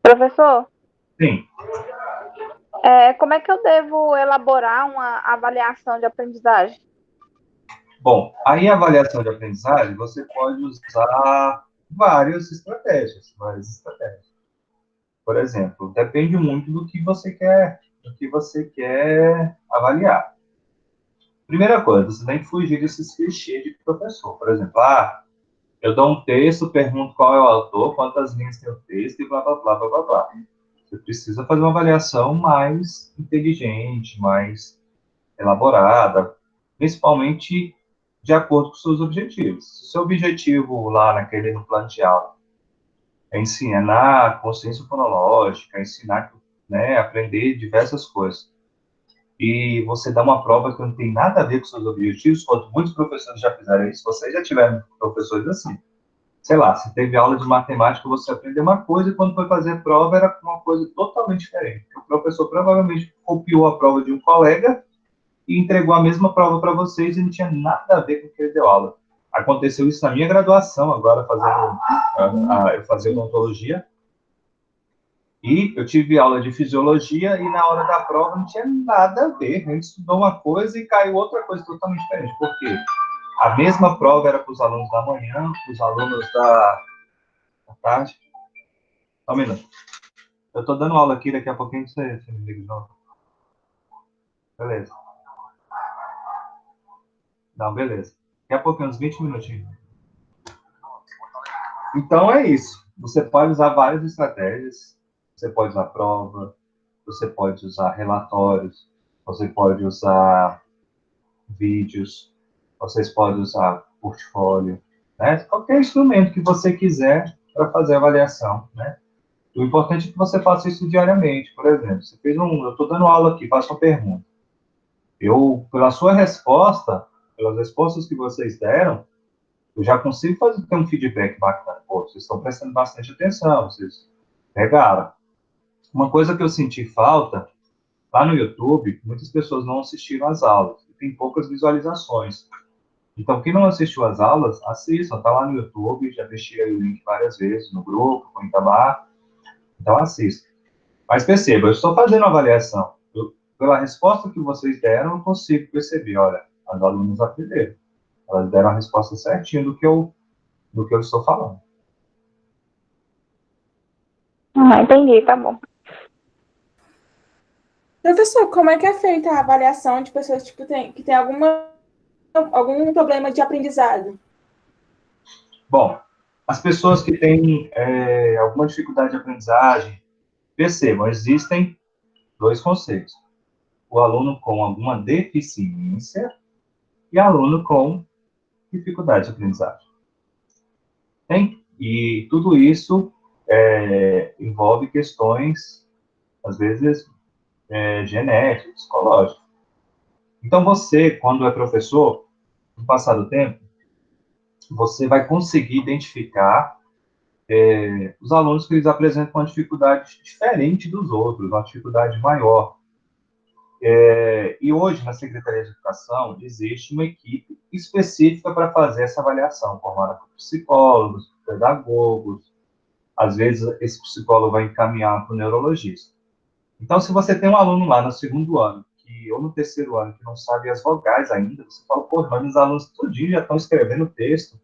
Professor, Sim. como é que eu devo elaborar uma avaliação de aprendizagem? Bom, aí a avaliação de aprendizagem, você pode usar várias estratégias. Por exemplo, depende muito do que você quer do que você quer avaliar. Primeira coisa, você tem que fugir desses clichês de professor. Por exemplo, eu dou um texto, pergunto qual é o autor, quantas linhas tem o texto e blá, blá, blá, blá, blá, blá. Você precisa fazer uma avaliação mais inteligente, mais elaborada, principalmente de acordo com os seus objetivos. Se o seu objetivo lá no plano de aula é ensinar consciência fonológica, ensinar, né, aprender diversas coisas, e você dá uma prova que não tem nada a ver com seus objetivos, quanto muitos professores já fizeram isso, vocês já tiveram professores assim. Sei lá, você teve aula de matemática, você aprendeu uma coisa, e quando foi fazer a prova, era uma coisa totalmente diferente. O professor provavelmente copiou a prova de um colega e entregou a mesma prova para vocês e não tinha nada a ver com o que ele deu aula. Aconteceu isso na minha graduação, agora eu fazia odontologia, e eu tive aula de fisiologia e na hora da prova não tinha nada a ver. A gente estudou uma coisa e caiu outra coisa totalmente diferente. Por quê? A mesma prova era para os alunos da manhã, para os alunos da tarde. Só um minuto. Eu estou dando aula aqui, daqui a pouquinho você me liga de novo. Beleza. Não, beleza. Daqui a pouquinho, uns 20 minutinhos. Então é isso. Você pode usar várias estratégias. Você pode usar prova, você pode usar relatórios, você pode usar vídeos, vocês podem usar portfólio, né? Qualquer instrumento que você quiser para fazer avaliação, né? O importante é que você faça isso diariamente. Por exemplo, eu estou dando aula aqui, faço uma pergunta. Pela sua resposta, pelas respostas que vocês deram, eu já consigo ter um feedback bacana. Pô, vocês estão prestando bastante atenção, vocês pegaram. Uma coisa que eu senti falta, lá no YouTube, muitas pessoas não assistiram às aulas, e tem poucas visualizações. Então, quem não assistiu às aulas, assista, está lá no YouTube, já deixei aí o link várias vezes no grupo, com o Itamar, então assista. Mas perceba, eu estou fazendo uma avaliação. Pela resposta que vocês deram, eu consigo perceber, olha, as alunas aprenderam. Elas deram a resposta certinha do que eu estou falando. Entendi, tá bom. Professor, como é que é feita a avaliação de pessoas que tem algum problema de aprendizado? Bom, as pessoas que têm alguma dificuldade de aprendizagem, percebam, existem dois conceitos. O aluno com alguma deficiência e aluno com dificuldade de aprendizagem. E tudo isso envolve questões, às vezes, genéticas, psicológicas. Então, você, quando é professor, no passar do tempo, você vai conseguir identificar os alunos que eles apresentam uma dificuldade diferente dos outros, uma dificuldade maior. E hoje, na Secretaria de Educação, existe uma equipe específica para fazer essa avaliação, formada por psicólogos, pedagogos. Às vezes, esse psicólogo vai encaminhar para o neurologista. Então, se você tem um aluno lá no segundo ano, ou no terceiro ano, que não sabe as vogais ainda, você fala, pô, mas os alunos todo dia já estão escrevendo texto,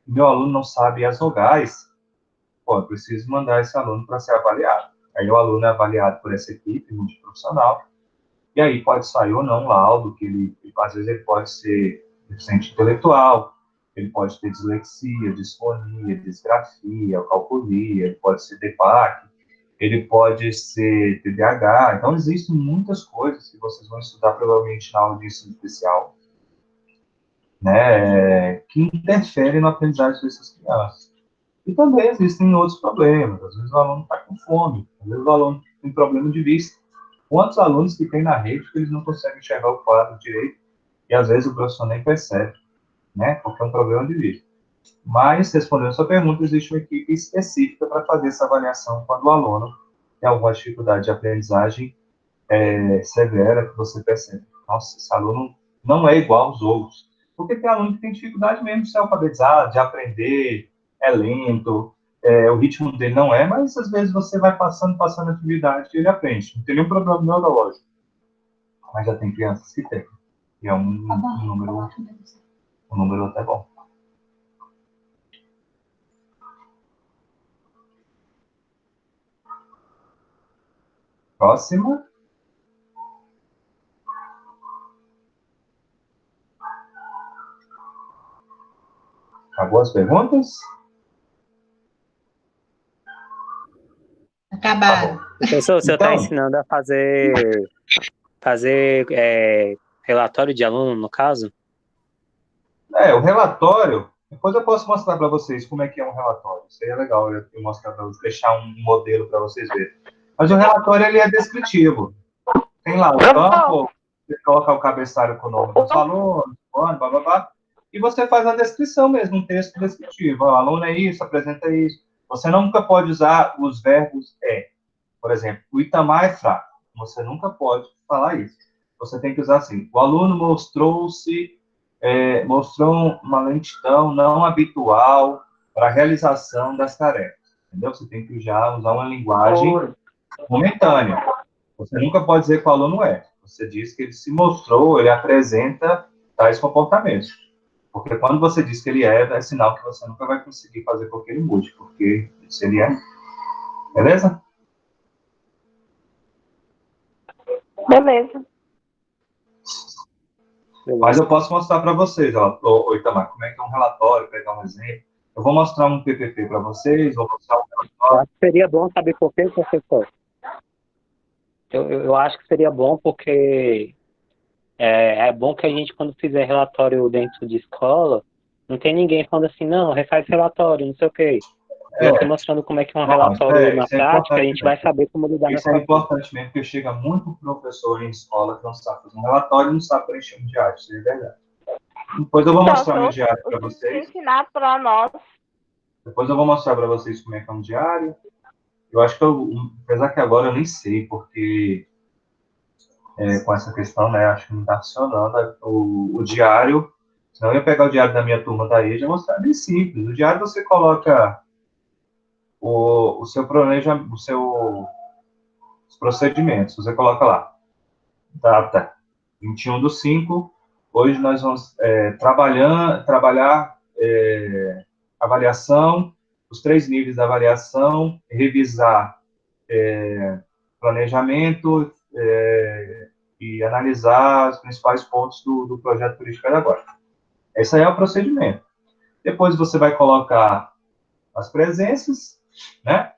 e meu aluno não sabe as vogais, pô, eu preciso mandar esse aluno para ser avaliado. Aí o aluno é avaliado por essa equipe multiprofissional, e aí pode sair ou não um laudo, às vezes ele pode ser deficiente intelectual, ele pode ter dislexia, disfonia, disgrafia, calculia, ele pode ser DEPAC, ele pode ser TDAH. Então, existem muitas coisas que vocês vão estudar provavelmente na aula de ensino especial, né, que interferem na aprendizagem dessas crianças. E também existem outros problemas. Às vezes o aluno está com fome, às vezes o aluno tem problema de vista. Quantos alunos que tem na rede que eles não conseguem enxergar o quadro direito e às vezes o professor nem percebe, né, porque é um problema de vista. Mas, respondendo a sua pergunta, existe uma equipe específica para fazer essa avaliação quando o aluno tem alguma dificuldade de aprendizagem severa, que você percebe. Nossa, esse aluno não é igual aos outros. Porque tem aluno que tem dificuldade mesmo de se alfabetizar, de aprender, é lento, o ritmo dele não é, mas às vezes você vai passando a atividade e ele aprende. Não tem nenhum problema neurológico. Mas já tem crianças que tem. E é um número até bom. Próxima. Acabou as perguntas? Acabaram. Professor, o senhor está Então, ensinando a fazer relatório de aluno, no caso? o relatório, depois eu posso mostrar para vocês como é que é um relatório. Seria legal eu mostrar para vocês, deixar um modelo para vocês verem. Mas o relatório, ele é descritivo. Tem lá o campo, você coloca o cabeçalho com o nome dos alunos, blá, blá, blá, e você faz a descrição mesmo, um texto descritivo. O aluno é isso, apresenta isso. Você nunca pode usar os verbos é. Por exemplo, o Itamar é fraco. Você nunca pode falar isso. Você tem que usar assim. O aluno mostrou uma lentidão não habitual para a realização das tarefas. Entendeu? Você tem que já usar uma linguagem momentânea. Você nunca pode dizer que o aluno é. Você diz que ele se mostrou, ele apresenta tais comportamentos. Porque quando você diz que ele é sinal que você nunca vai conseguir fazer com que ele mude, porque se ele é. Beleza? Beleza. Mas eu posso mostrar para vocês, ó, Itamar, como é que é um relatório, pegar um exemplo. Eu vou mostrar um PPT para vocês, vou mostrar um Eu relatório. acho que seria bom, saber por quê, professor? Eu acho que seria bom porque é bom que a gente, quando fizer relatório dentro de escola, não tem ninguém falando assim, não, refaz relatório, não sei o quê. Você mostrando como é que é um relatório na isso é prática, a gente importante, vai saber como lidar isso nessa é importante mesmo, porque chega muito professor em escola que não sabe fazer um relatório e não sabe preencher um diário, isso é verdade. Depois eu vou mostrar meu diário para vocês. Ensinar para nós. Depois eu vou mostrar para vocês como é que é um diário. Eu acho que apesar que agora eu nem sei, porque com essa questão, né, acho que não está funcionando o diário. Senão eu ia pegar o diário da minha turma da EJA e mostrar bem simples. O diário você coloca o seu planejamento, os procedimentos. Você coloca lá, data 21/5. Hoje nós vamos trabalhar avaliação, os 3 níveis da avaliação, revisar planejamento e analisar os principais pontos do projeto político pedagógico. Esse aí é o procedimento. Depois você vai colocar as presenças, né?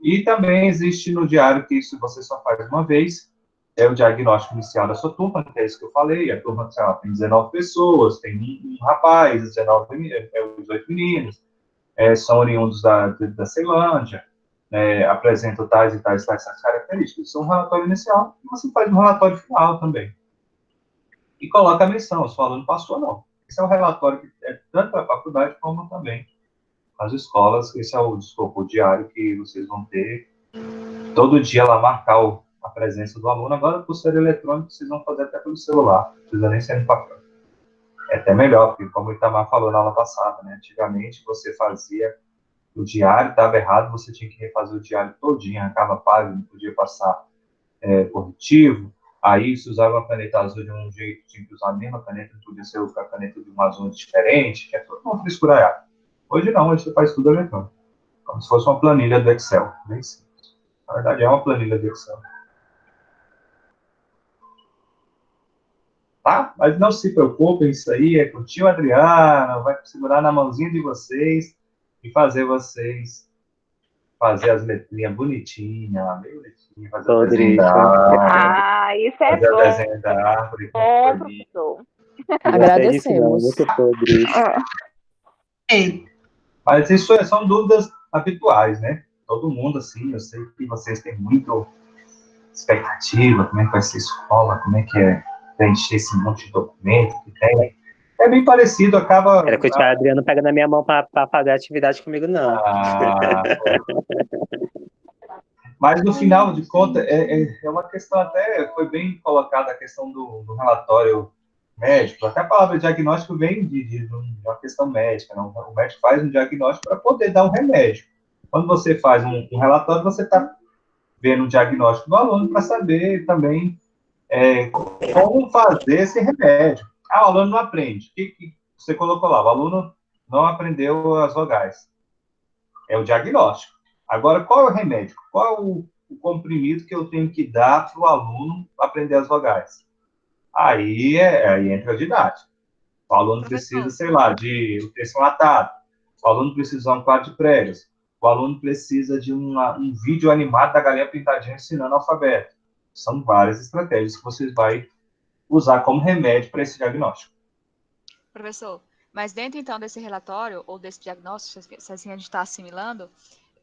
E também existe no diário, que isso você só faz uma vez, é o diagnóstico inicial da sua turma, que é isso que eu falei. A turma, sei lá, tem 19 pessoas, tem um rapaz, 18 meninos, são oriundos da Ceilândia, apresentam tais e tais características. Isso é um relatório inicial, e você faz um relatório final também. E coloca a menção, se o aluno passou ou não. Esse é o relatório que é tanto para a faculdade como também as escolas. Esse é o diário que vocês vão ter todo dia lá, marcar a presença do aluno. Agora, por ser eletrônico, vocês vão fazer até pelo celular, não precisa nem ser no papel. É até melhor, porque como o Itamar falou na aula passada, né? Antigamente você fazia o diário, estava errado, você tinha que refazer o diário todinho, arrancava a página, não podia passar corretivo. Aí, se usava uma caneta azul de um jeito, tinha que usar a mesma caneta, não podia ser a caneta de um azul diferente, que é toda uma frescuraiada. Hoje não, hoje você faz tudo eletrônico. Como se fosse uma planilha do Excel, bem simples. Na verdade, é uma planilha do Excel. Tá? Mas não se preocupem, isso aí é com o tio Adriano, vai segurar na mãozinha de vocês e fazer vocês fazer as letrinhas bonitinhas, bem bonitinhas, fazer o desenho da árvore. Isso é fazer bom. o desenho da árvore. Bom, professor. Agradecemos. Muito podre. Mas isso são dúvidas habituais, né? Todo mundo, assim, eu sei que vocês têm muita expectativa, como é que vai ser a escola, como é que é preencher esse monte de documento que tem. É bem parecido, acaba... Era que o Adriano pega na minha mão para fazer atividade comigo, não. Mas, no final de contas, é uma questão até... Foi bem colocada a questão do relatório médico. Até a palavra diagnóstico vem de uma questão médica. Não? O médico faz um diagnóstico para poder dar um remédio. Quando você faz um relatório, você está vendo o diagnóstico do aluno para saber também como fazer esse remédio. O aluno não aprende. O que você colocou lá? O aluno não aprendeu as vogais. É o diagnóstico. Agora, qual é o remédio? Qual é o comprimido que eu tenho que dar para o aluno aprender as vogais? Aí entra a didática. O aluno precisa, sei lá, de texto enlatado. o aluno precisa usar um quadro de pregas, o aluno precisa de um vídeo animado da galinha pintadinha ensinando alfabeto. São várias estratégias que vocês vão usar como remédio para esse diagnóstico. Professor, mas dentro, então, desse relatório, ou desse diagnóstico, se assim a gente está assimilando,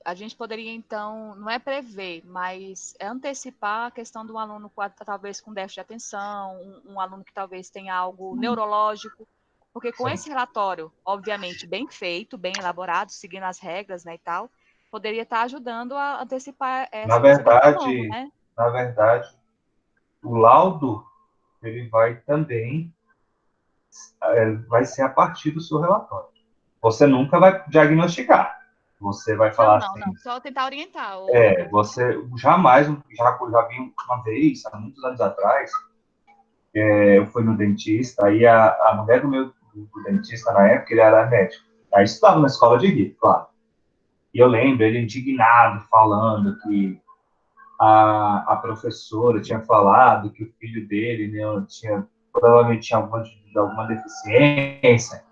a gente poderia, então, não é prever, mas antecipar a questão de um aluno, talvez, com déficit de atenção, um aluno que talvez tenha algo neurológico, porque com esse relatório, obviamente, bem feito, bem elaborado, seguindo as regras, né, e tal, poderia estar ajudando a antecipar essa possibilidade do aluno, né? Na verdade, o laudo, ele vai também, vai ser a partir do seu relatório. Você nunca vai diagnosticar. Você vai falar não, só tentar orientar. Você jamais, já vi uma vez, há muitos anos atrás, eu fui no dentista, aí a mulher do dentista, na época, ele era médico. Aí estudava na escola de Rio, claro. E eu lembro ele indignado, falando que a professora tinha falado que o filho dele, né, provavelmente tinha alguma deficiência,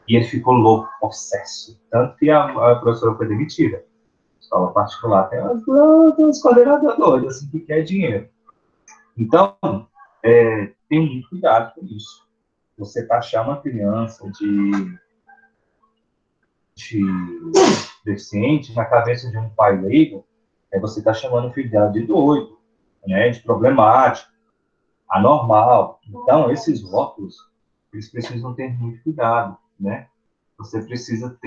e ele ficou louco, possesso. Tanto que a professora foi demitida. Escola particular tem umas coordenadoras doidas, assim, que quer dinheiro. Então, tem muito cuidado com isso. Você taxar uma criança de deficiente na cabeça de um pai leigo, você está chamando o filho dela de doido, né, de problemático, anormal. Então, esses rótulos, eles precisam ter muito cuidado, né? Você precisa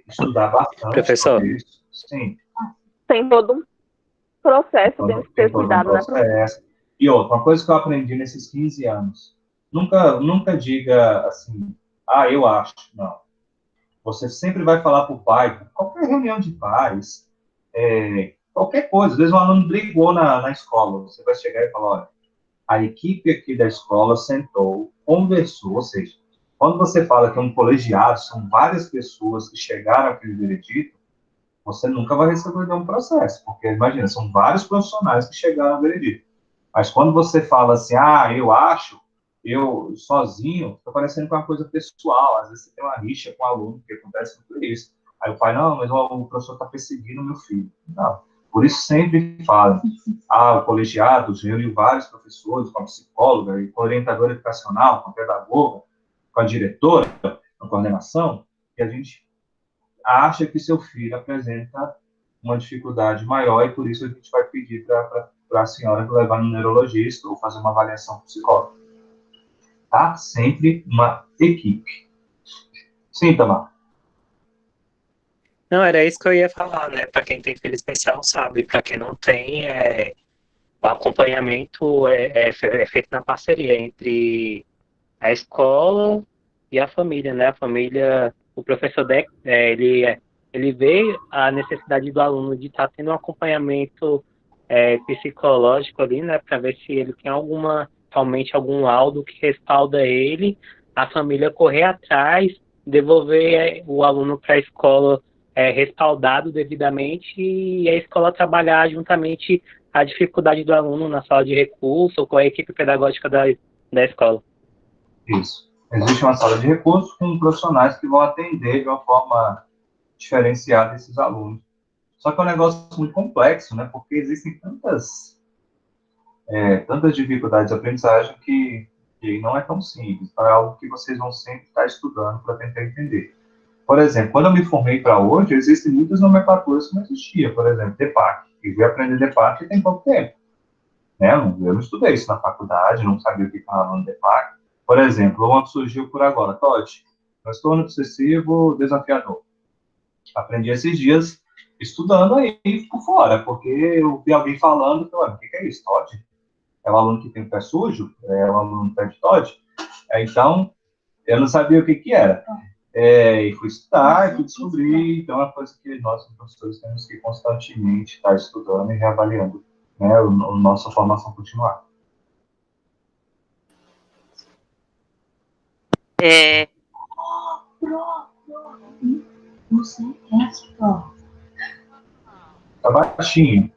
estudar bastante. Professor. Sobre isso. Sim. Tem todo um processo, tem que ter cuidado, né? E outra, uma coisa que eu aprendi nesses 15 anos, nunca diga assim, eu acho, não. Você sempre vai falar para o pai, qualquer reunião de pais, qualquer coisa, às vezes um aluno brigou na escola, você vai chegar e falar, olha, a equipe aqui da escola sentou, conversou, ou seja, quando você fala que é um colegiado, são várias pessoas que chegaram àquele veredito, você nunca vai receber um processo, porque, imagina, são vários profissionais que chegaram ao veredito. Mas quando você fala assim, eu acho, eu sozinho, está parecendo com uma coisa pessoal, às vezes você tem uma rixa com o aluno, que acontece muito isso. Aí o pai, não, mas o professor está perseguindo o meu filho. Não, por isso sempre fala, o colegiado reúne vários professores, com a psicóloga, com a orientadora educacional, com a pedagoga, com a diretora, com a coordenação, e a gente acha que seu filho apresenta uma dificuldade maior e por isso a gente vai pedir para a senhora levar no neurologista ou fazer uma avaliação psicológica. Tá? Sempre uma equipe. Sim, Tamar. Não, era isso que eu ia falar, né? Para quem tem filho especial sabe, para quem não tem, o acompanhamento é feito na parceria entre a escola e a família, né? A família, o professor Deck, ele vê a necessidade do aluno de estar tendo um acompanhamento psicológico ali, né? Para ver se ele tem realmente algum laudo que respalda ele, a família correr atrás, devolver o aluno para a escola respaldado devidamente e a escola trabalhar juntamente a dificuldade do aluno na sala de recurso ou com a equipe pedagógica da escola. Isso. Existe uma sala de recursos com profissionais que vão atender de uma forma diferenciada esses alunos. Só que é um negócio muito complexo, né? Porque existem tantas dificuldades de aprendizagem que não é tão simples. É algo que vocês vão sempre estar estudando para tentar entender. Por exemplo, quando eu me formei para hoje, existem muitas nomenclaturas que não existiam. Por exemplo, DEPAC. Eu fui aprender DEPAC tem pouco tempo. Né? Eu não estudei isso na faculdade, não sabia o que falava no DEPAC. Por exemplo, uma que surgiu por agora, TOD, transtorno obsessivo desafiador. Aprendi esses dias estudando aí por fora, porque eu vi alguém falando, o que é isso, TOD? É um aluno que tem o pé sujo? É um aluno que tem de TOD? Então, eu não sabia o que era. E fui estudar, e fui descobrir, então é uma coisa que nós, professores, temos que constantemente estar estudando e reavaliando, né, a nossa formação continuar. Tá baixinho.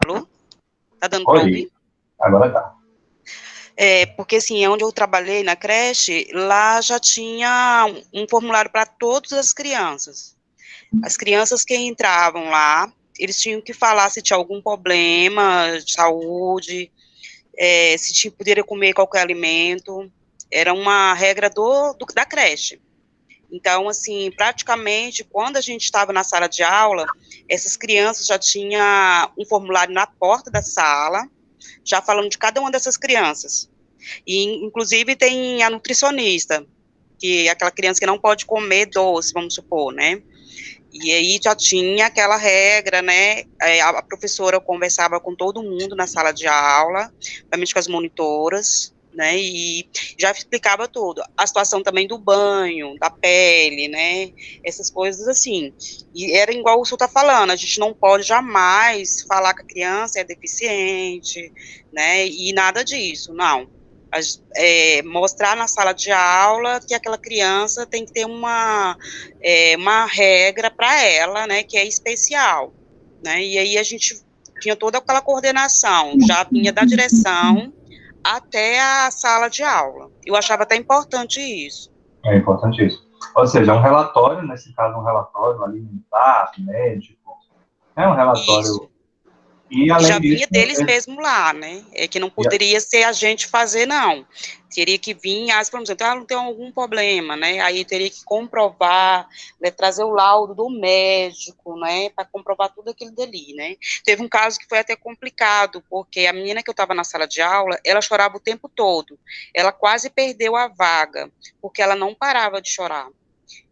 Alô? Tá dando para ouvir? Agora tá. Porque, assim, onde eu trabalhei na creche, lá já tinha um formulário para todas as crianças. As crianças que entravam lá, eles tinham que falar se tinha algum problema de saúde, se poderia comer qualquer alimento. Era uma regra da creche. Então, assim, praticamente, quando a gente estava na sala de aula, essas crianças já tinham um formulário na porta da sala, já falando de cada uma dessas crianças. E, inclusive, tem a nutricionista, que é aquela criança que não pode comer doce, vamos supor, né? E aí já tinha aquela regra, né? A professora conversava com todo mundo na sala de aula, principalmente com as monitoras, né? E já explicava tudo. A situação também do banho, da pele, né? Essas coisas assim. E era igual o senhor está falando, a gente não pode jamais falar que a criança é deficiente, né? E nada disso, não. Mostrar na sala de aula que aquela criança tem que ter uma regra para ela, né, que é especial, né, e aí a gente tinha toda aquela coordenação, já vinha da direção até a sala de aula. Eu achava até importante isso. É importante isso. Ou seja, um relatório, nesse caso, um relatório alimentar, médico, é um relatório. Isso. E além já disso, vinha deles mesmo lá, né? Que não poderia ser a gente fazer, não. Teria que vir, por exemplo, não tem algum problema, né? Aí teria que comprovar, né, trazer o laudo do médico, né? Para comprovar tudo aquilo dali, né? Teve um caso que foi até complicado, porque a menina que eu estava na sala de aula, ela chorava o tempo todo. Ela quase perdeu a vaga, porque ela não parava de chorar.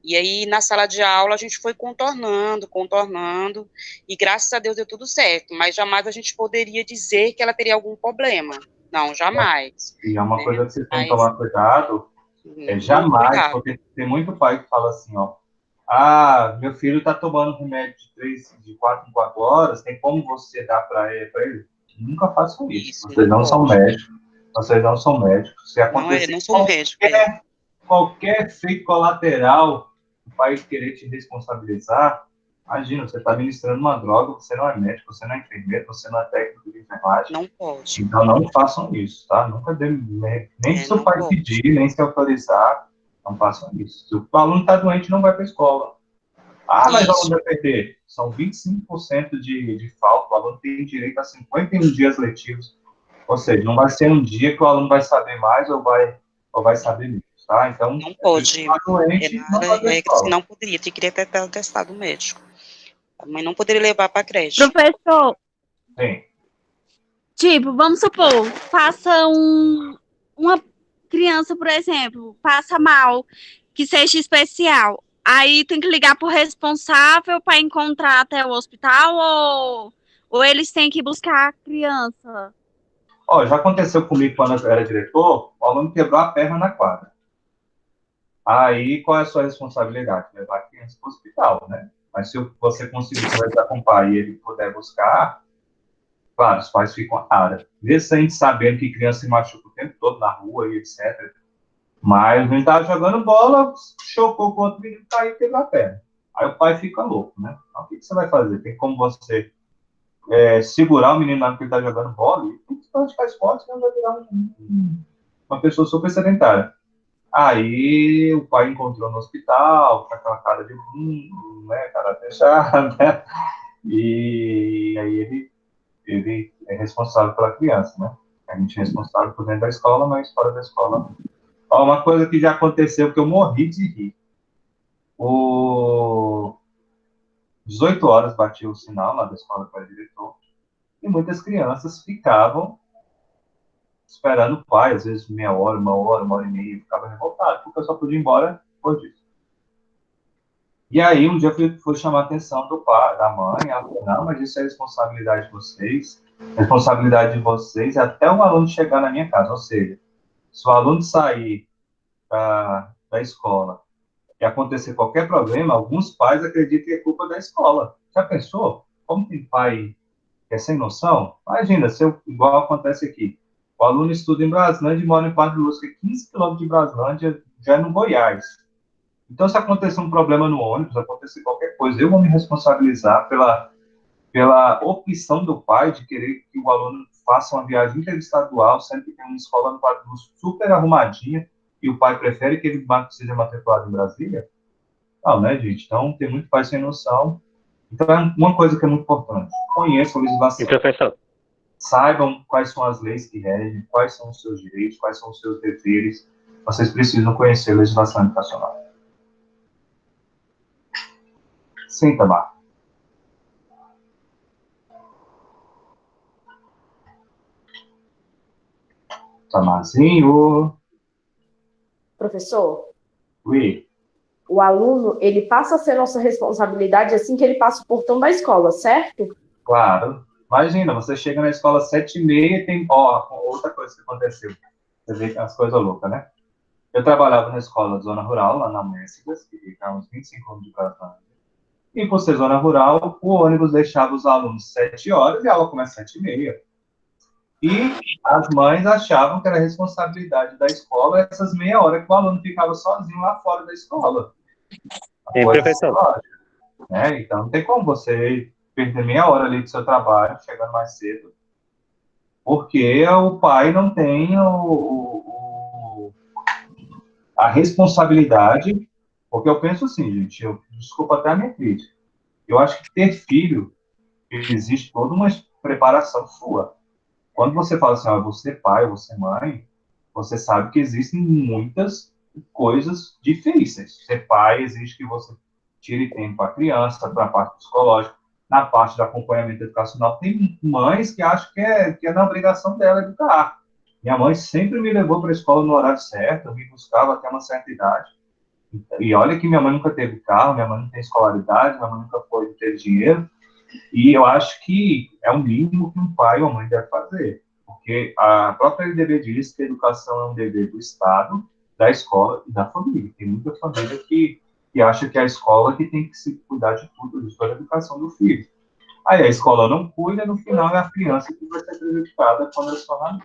E aí, na sala de aula, a gente foi contornando, e graças a Deus deu tudo certo, mas jamais a gente poderia dizer que ela teria algum problema. Não, jamais. E é uma coisa que você tem que tomar cuidado, jamais, porque tem muito pai que fala assim, ó, meu filho tá tomando remédio de 4 em 4 horas, tem como você dar para ele? Nunca façam isso. Vocês não são médicos. Se acontecer não sou médico. Qualquer efeito colateral, o pai querer te responsabilizar, imagina, você está administrando uma droga, você não é médico, você não é enfermeiro, você não é técnico de enfermagem. Não pode. Então não façam isso, tá? Nunca nem se o pai pedir, nem se autorizar, não façam isso. Se o aluno está doente, não vai para a escola. Mas o aluno vai perder. São 25% de falta, o aluno tem direito a 51 dias letivos. Ou seja, não vai ser um dia que o aluno vai saber mais ou vai saber menos. Tá? Então, não pode. Não poderia, teria que ter atestado médico. A mãe não poderia levar para a creche. Professor. Sim. Tipo, vamos supor, passa uma criança, por exemplo, passa mal, que seja especial. Aí tem que ligar para o responsável para encontrar até o hospital ou eles têm que buscar a criança? Já aconteceu comigo quando eu era diretor, o aluno quebrou a perna na quadra. Aí, qual é a sua responsabilidade? Levar a criança para o hospital, né? Mas se você conseguir conversar com o pai e ele puder buscar, claro, os pais ficam área. Mesmo a gente sabendo que criança se machuca o tempo todo na rua e etc. Mas o menino estava jogando bola, chocou com outro menino, caiu e quebrou a perna. Aí o pai fica louco, né? Então, o que você vai fazer? Tem como você segurar o menino na hora que ele está jogando bola? E tem que praticar esporte, senão vai virar uma pessoa super sedentária. Aí o pai encontrou no hospital, com aquela cara de né, cara fechada, né? E aí ele é responsável pela criança, né? A gente é responsável por dentro da escola, mas fora da escola. Uma coisa que já aconteceu, que eu morri de rir. 18 horas batia o sinal lá da escola para o diretor, e muitas crianças ficavam esperando o pai, às vezes meia hora, uma hora e meia, ficava revoltado, porque eu só podia ir embora depois disso. E aí, um dia eu fui chamar a atenção do pai, da mãe, ela falou, não, mas isso é responsabilidade de vocês, responsabilidade de vocês, até o aluno chegar na minha casa. Ou seja, se o aluno sair da escola e acontecer qualquer problema, alguns pais acreditam que é culpa da escola. Já pensou? Como tem pai que é sem noção? Imagina, igual acontece aqui. O aluno estuda em Braslândia e mora em Padre Lúcio, que é 15 quilômetros de Braslândia, já é no Goiás. Então, se acontecer um problema no ônibus, acontecer qualquer coisa, eu vou me responsabilizar pela opção do pai de querer que o aluno faça uma viagem interestadual, sendo que tem uma escola no Paraná super arrumadinha, e o pai prefere que ele seja matriculado em Brasília? Não, né, gente? Então, tem muito pai sem noção. Então, é uma coisa que é muito importante. Conheçam a legislação. E professor? Saibam quais são as leis que regem, quais são os seus direitos, quais são os seus deveres. Vocês precisam conhecer a legislação educacional. Sim, Tamar. Tamarzinho. Professor, Ui. o aluno, ele passa a ser nossa responsabilidade assim que ele passa o portão da escola, certo? Claro. Imagina, você chega na escola às 7h30 e tem... outra coisa que aconteceu. Você vê que é umas coisas loucas, né? Eu trabalhava na escola de zona rural, lá na Méxigas, que fica a uns 25 anos de Brasília. E por ser zona rural, o ônibus deixava os alunos 7 horas e a aula começa às 7h30. E as mães achavam que era responsabilidade da escola essas meia hora que o aluno ficava sozinho lá fora da escola. Tem professor. Né? Então, não tem como você perder meia hora ali do seu trabalho, chegando mais cedo, porque o pai não tem a responsabilidade, porque eu penso assim, gente, desculpa até a minha crítica, eu acho que ter filho, existe toda uma preparação sua. Quando você fala assim, eu vou ser pai, eu vou ser mãe, você sabe que existem muitas coisas difíceis. Ser pai exige que você tire tempo para a criança, para a parte psicológica, na parte do acompanhamento educacional. Tem mães que acham que é na obrigação dela educar. Minha mãe sempre me levou para a escola no horário certo, me buscava até uma certa idade. E olha que minha mãe nunca teve carro, minha mãe não tem escolaridade, minha mãe nunca teve dinheiro. E eu acho que é o mínimo que um pai ou mãe deve fazer. Porque a própria LDB diz que a educação é um dever do Estado, da escola e da família. Tem muita família que acha que é a escola que tem que se cuidar de tudo, de toda a educação do filho. Aí a escola não cuida, no final é a criança que vai ser prejudicada quando ela se tornar.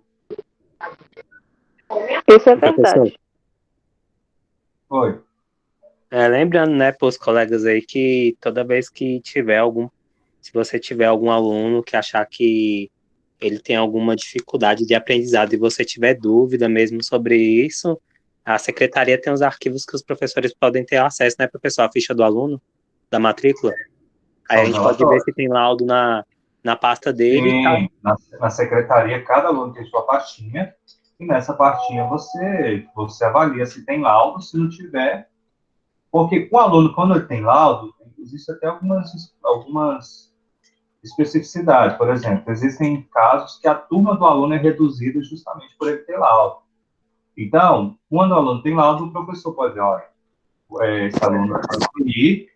Isso é verdade. Oi. Lembrando, né, para os colegas aí, que toda vez que se você tiver algum aluno que achar que ele tem alguma dificuldade de aprendizado e você tiver dúvida mesmo sobre isso, a secretaria tem os arquivos que os professores podem ter acesso, né, professor? A ficha do aluno, da matrícula. Aí a gente pode ver se tem laudo na pasta dele. Sim, na secretaria, cada aluno tem sua pastinha, e nessa pastinha você avalia se tem laudo, se não tiver. Porque o aluno, quando ele tem laudo, existem até algumas especificidades. Por exemplo, existem casos que a turma do aluno é reduzida justamente por ele ter laudo. Então, quando o aluno tem laudo, o professor pode dizer, olha, esse aluno vai conseguir,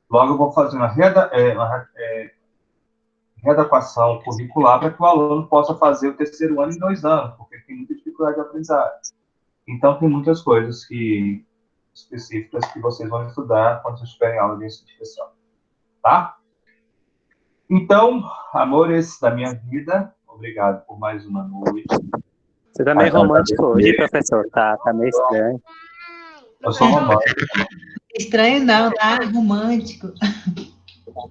logo eu vou fazer uma readequação curricular para que o aluno possa fazer o terceiro ano em 2 anos, porque ele tem muita dificuldade de aprendizagem. Então, tem muitas coisas específicas que vocês vão estudar quando vocês estiverem aula de instituição. Tá? Então, amores da minha vida, obrigado por mais uma noite. Você tá meio romântico hoje, professor? Tá meio estranho. Eu sou romântico. Estranho não, tá? Romântico.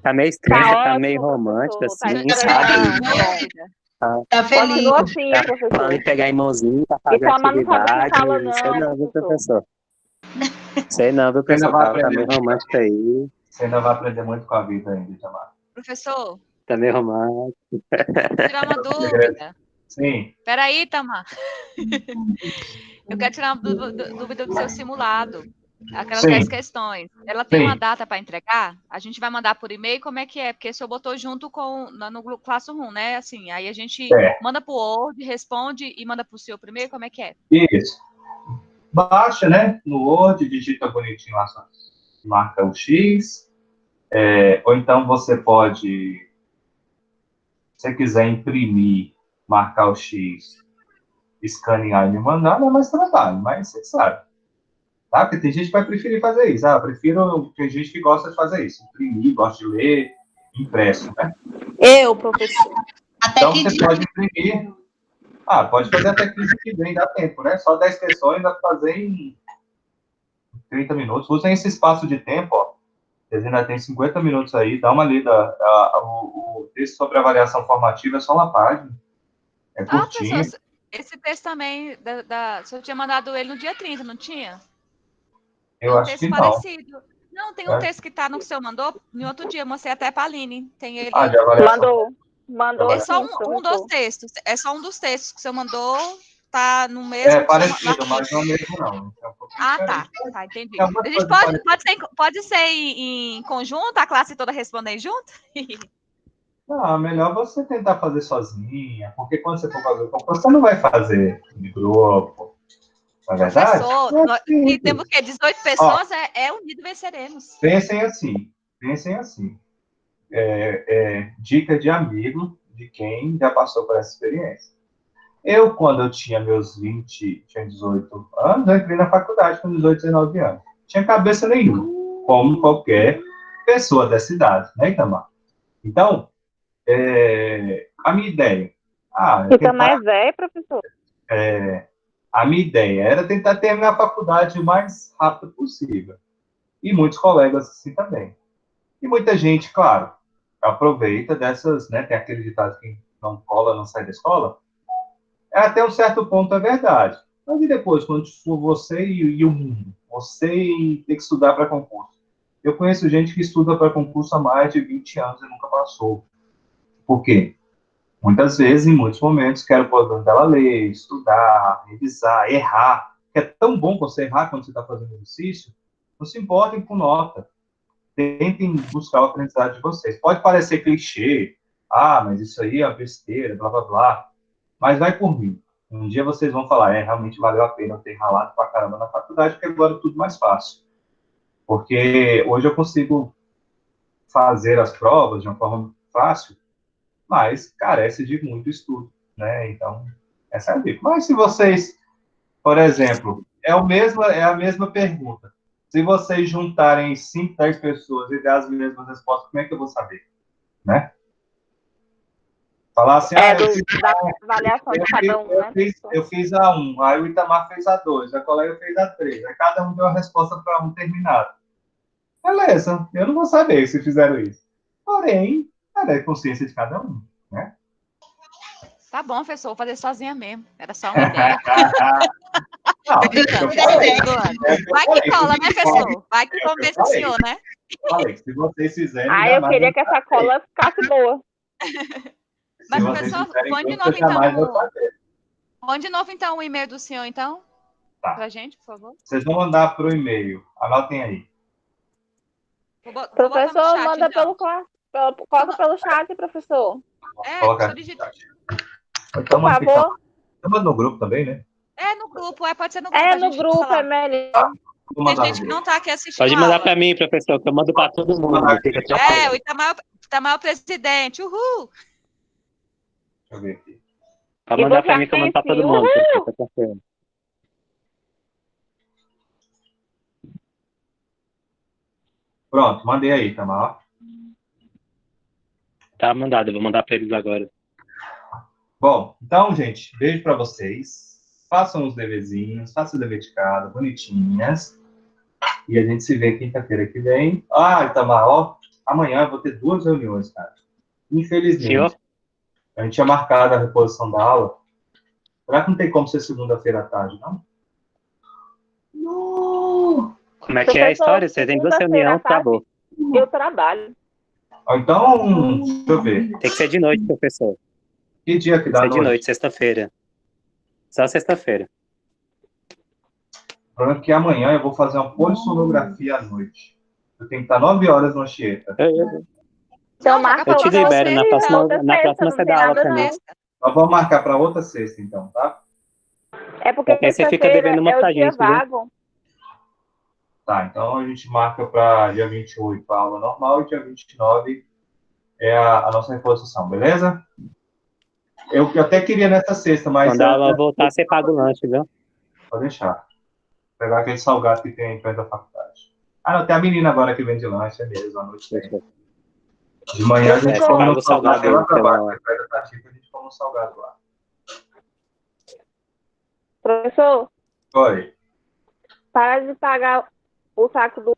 Tá meio estranho, Tá você tá ótimo, meio romântico, professor, assim, tá sabe? Tá feliz. Continua assim, Tá professor. falando em pegar em mãozinho, tá fazendo Reclamar não sabe atividade. quem fala, não, Sei não, viu, professor. professor? Sei não, viu, Você ainda professor? vai Tá aprender. meio romântico aí. Você ainda vai aprender muito com a vida ainda, Tamar. Professor, Tá meio romântico. vou tirar uma dúvida. Sim. Peraí, Tamar. Eu quero tirar uma dúvida do seu simulado. Aquelas Sim. 10 questões. Ela tem Sim. uma data para entregar? A gente vai mandar por e-mail? Como é que é? Porque o senhor botou junto no Classroom, né? Assim, aí a gente manda para o Word, responde e manda para o senhor primeiro? Como é que é? Isso. Baixa, né? No Word, digita bonitinho lá, marca o X. Ou então você pode, se você quiser imprimir, marcar o X, escanear e me mandar, não é mais trabalho, mas você sabe. Tá? Porque tem gente que vai preferir fazer isso. Tem gente que gosta de fazer isso. Imprimir, gosta de ler, impresso, né? Eu, professor. Até Então, que você dia? pode imprimir. Pode fazer até 15 que vem, dá tempo, né? Só 10 questões dá para fazer em 30 minutos. Usem esse espaço de tempo, ó. Vocês ainda tem 50 minutos aí, dá uma lida. O texto sobre avaliação formativa é só uma página. É Ah, curtinho. professor, esse texto também, o senhor tinha mandado ele no dia 30, não tinha? É Eu um acho texto que não. parecido. Não, tem um Né? texto que tá no que o senhor mandou, em outro dia, eu mostrei até pra Aline. Tem Ah, ele. de avaliação. Mandou. Mandou É só sim, um dos professor. textos. É só um dos textos que o senhor mandou, tá no É mesmo que o senhor parecido, no mas não é o mesmo, não. É um pouquinho Ah, diferente. tá, entendi. Tem algumas A gente coisas pode ser em conjunto, a classe toda responder junto? Não, melhor você tentar fazer sozinha, porque quando você for fazer o concurso, você não vai fazer de grupo, não é verdade? Professor, É se temos o simples. quê? 18 Ó, pessoas, é unido venceremos. pensem assim. Dica de amigo de quem já passou por essa experiência. Eu, quando eu tinha meus 20, tinha 18 anos, eu entrei na faculdade com 18, 19 anos. Tinha cabeça nenhuma, como qualquer pessoa dessa idade, né, Itamar? Então, a minha ideia, Fica mais velho, professor. a minha ideia era tentar terminar a faculdade o mais rápido possível. E muitos colegas assim também. E muita gente, claro, aproveita dessas, né, tem aquele ditado que não cola, não sai da escola. Até um certo ponto é verdade. Mas e depois, quando for você e o mundo? Você ter que estudar para concurso. Eu conheço gente que estuda para concurso há mais de 20 anos e nunca passou. Por quê? Muitas vezes, em muitos momentos, quero poder dela ler, estudar, revisar, errar. É tão bom você errar quando você está fazendo exercício. Não se importem com nota. Tentem buscar o aprendizado de vocês. Pode parecer clichê. Mas isso aí é besteira, blá, blá, blá. Mas vai por mim. Um dia vocês vão falar, realmente valeu a pena eu ter ralado pra caramba na faculdade, porque agora é tudo mais fácil. Porque hoje eu consigo fazer as provas de uma forma fácil, mas carece de muito estudo, né? Então, essa é a dica. Mas se vocês, por exemplo, é a mesma pergunta. Se vocês juntarem 5, 10 pessoas e der as mesmas respostas, como é que eu vou saber? Né? Falar assim, Da avaliação de cada um, né? eu fiz a 1, aí o Itamar fez a 2, a colega fez a 3, aí cada um deu a resposta para um terminado. Beleza, eu não vou saber se fizeram isso. Porém, é consciência de cada um, né? Tá bom, professor, vou fazer sozinha mesmo. Era só uma ideia. Não, Tô brincando, vai que cola, né, professor? Vai que convence o senhor, né? Falei, se vocês fizerem... Eu queria que essa cola ficasse boa. Mas, professor, põe de novo, então, o e-mail do senhor, então, pra gente, por favor. Vocês vão mandar pro e-mail, anotem aí. Professor, manda coloca pelo chat, professor. Coloca no chat. Então, por favor. Manda no grupo também, né? No grupo, pode ser no grupo. No grupo é melhor. Tem gente que não tá aqui assistindo. Pode mandar para mim, professor, que eu mando para todo mundo. O Itamar é o presidente. Uhul! Deixa eu ver aqui. Pode mandar para mim que eu mando para todo mundo. Pronto, mandei aí, Itamar. Tá mandado, eu vou mandar para eles agora. Bom, então, gente, beijo para vocês. Façam os deverzinhos, façam o dever de casa, bonitinhas. E a gente se vê quinta-feira que vem. Itamar, amanhã eu vou ter 2 reuniões, cara. Infelizmente. Senhor? A gente tinha marcado a reposição da aula. Será que não tem como ser segunda-feira à tarde, não? Não! Como é que é a história? Você tem 2 reuniões, acabou. Eu trabalho. Então, deixa eu ver. Tem que ser de noite, professor. Que dia que dá de noite, sexta-feira. Só sexta-feira. O problema é que amanhã eu vou fazer uma polissonografia à noite. Eu tenho que estar 9 horas no Anchieta. Então, marca eu te libero, na próxima você dá aula pra mim. Nós vamos marcar para outra sexta, então, tá? É porque você fica devendo uma pra gente, vago. Tá, então a gente marca para dia 28 a aula normal e dia 29 é a nossa reposição, beleza? Eu até queria nessa sexta, mas... Quando a aula voltar, você paga o lanche, viu? Pode deixar. Vou pegar aquele salgado que tem perto da faculdade. Não, tem a menina agora que vende lanche, é mesmo, à noite tem. De manhã a gente come um salgado lá pra baixo, perto da Tatipa, a gente come um salgado lá. Professor? Oi. Para de pagar o saco do...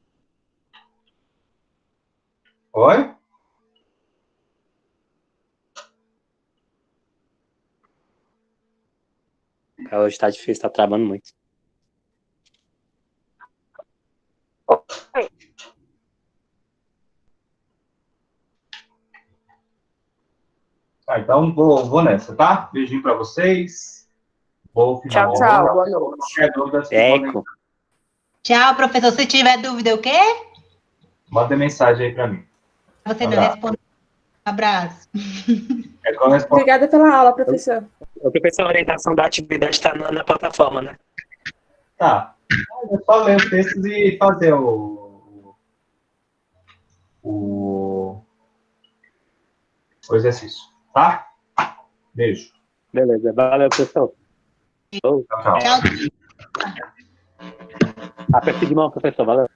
Oi? Hoje tá difícil, tá travando muito. Então, vou nessa, tá? Beijinho para vocês. Bom final. Tchau, tchau. Boa noite. Qualquer dúvida, vocês podem... Tchau, professor. Se tiver dúvida, o quê? Manda mensagem aí para mim. Você não responde. Abraço. Obrigada pela aula, professor. Professor, a orientação da atividade está na plataforma, né? Tá. É só ler os textos e fazer o exercício, tá? Beijo. Beleza, valeu, professor. Tchau, tchau. Tchau. Aperto de mão, professor, valeu.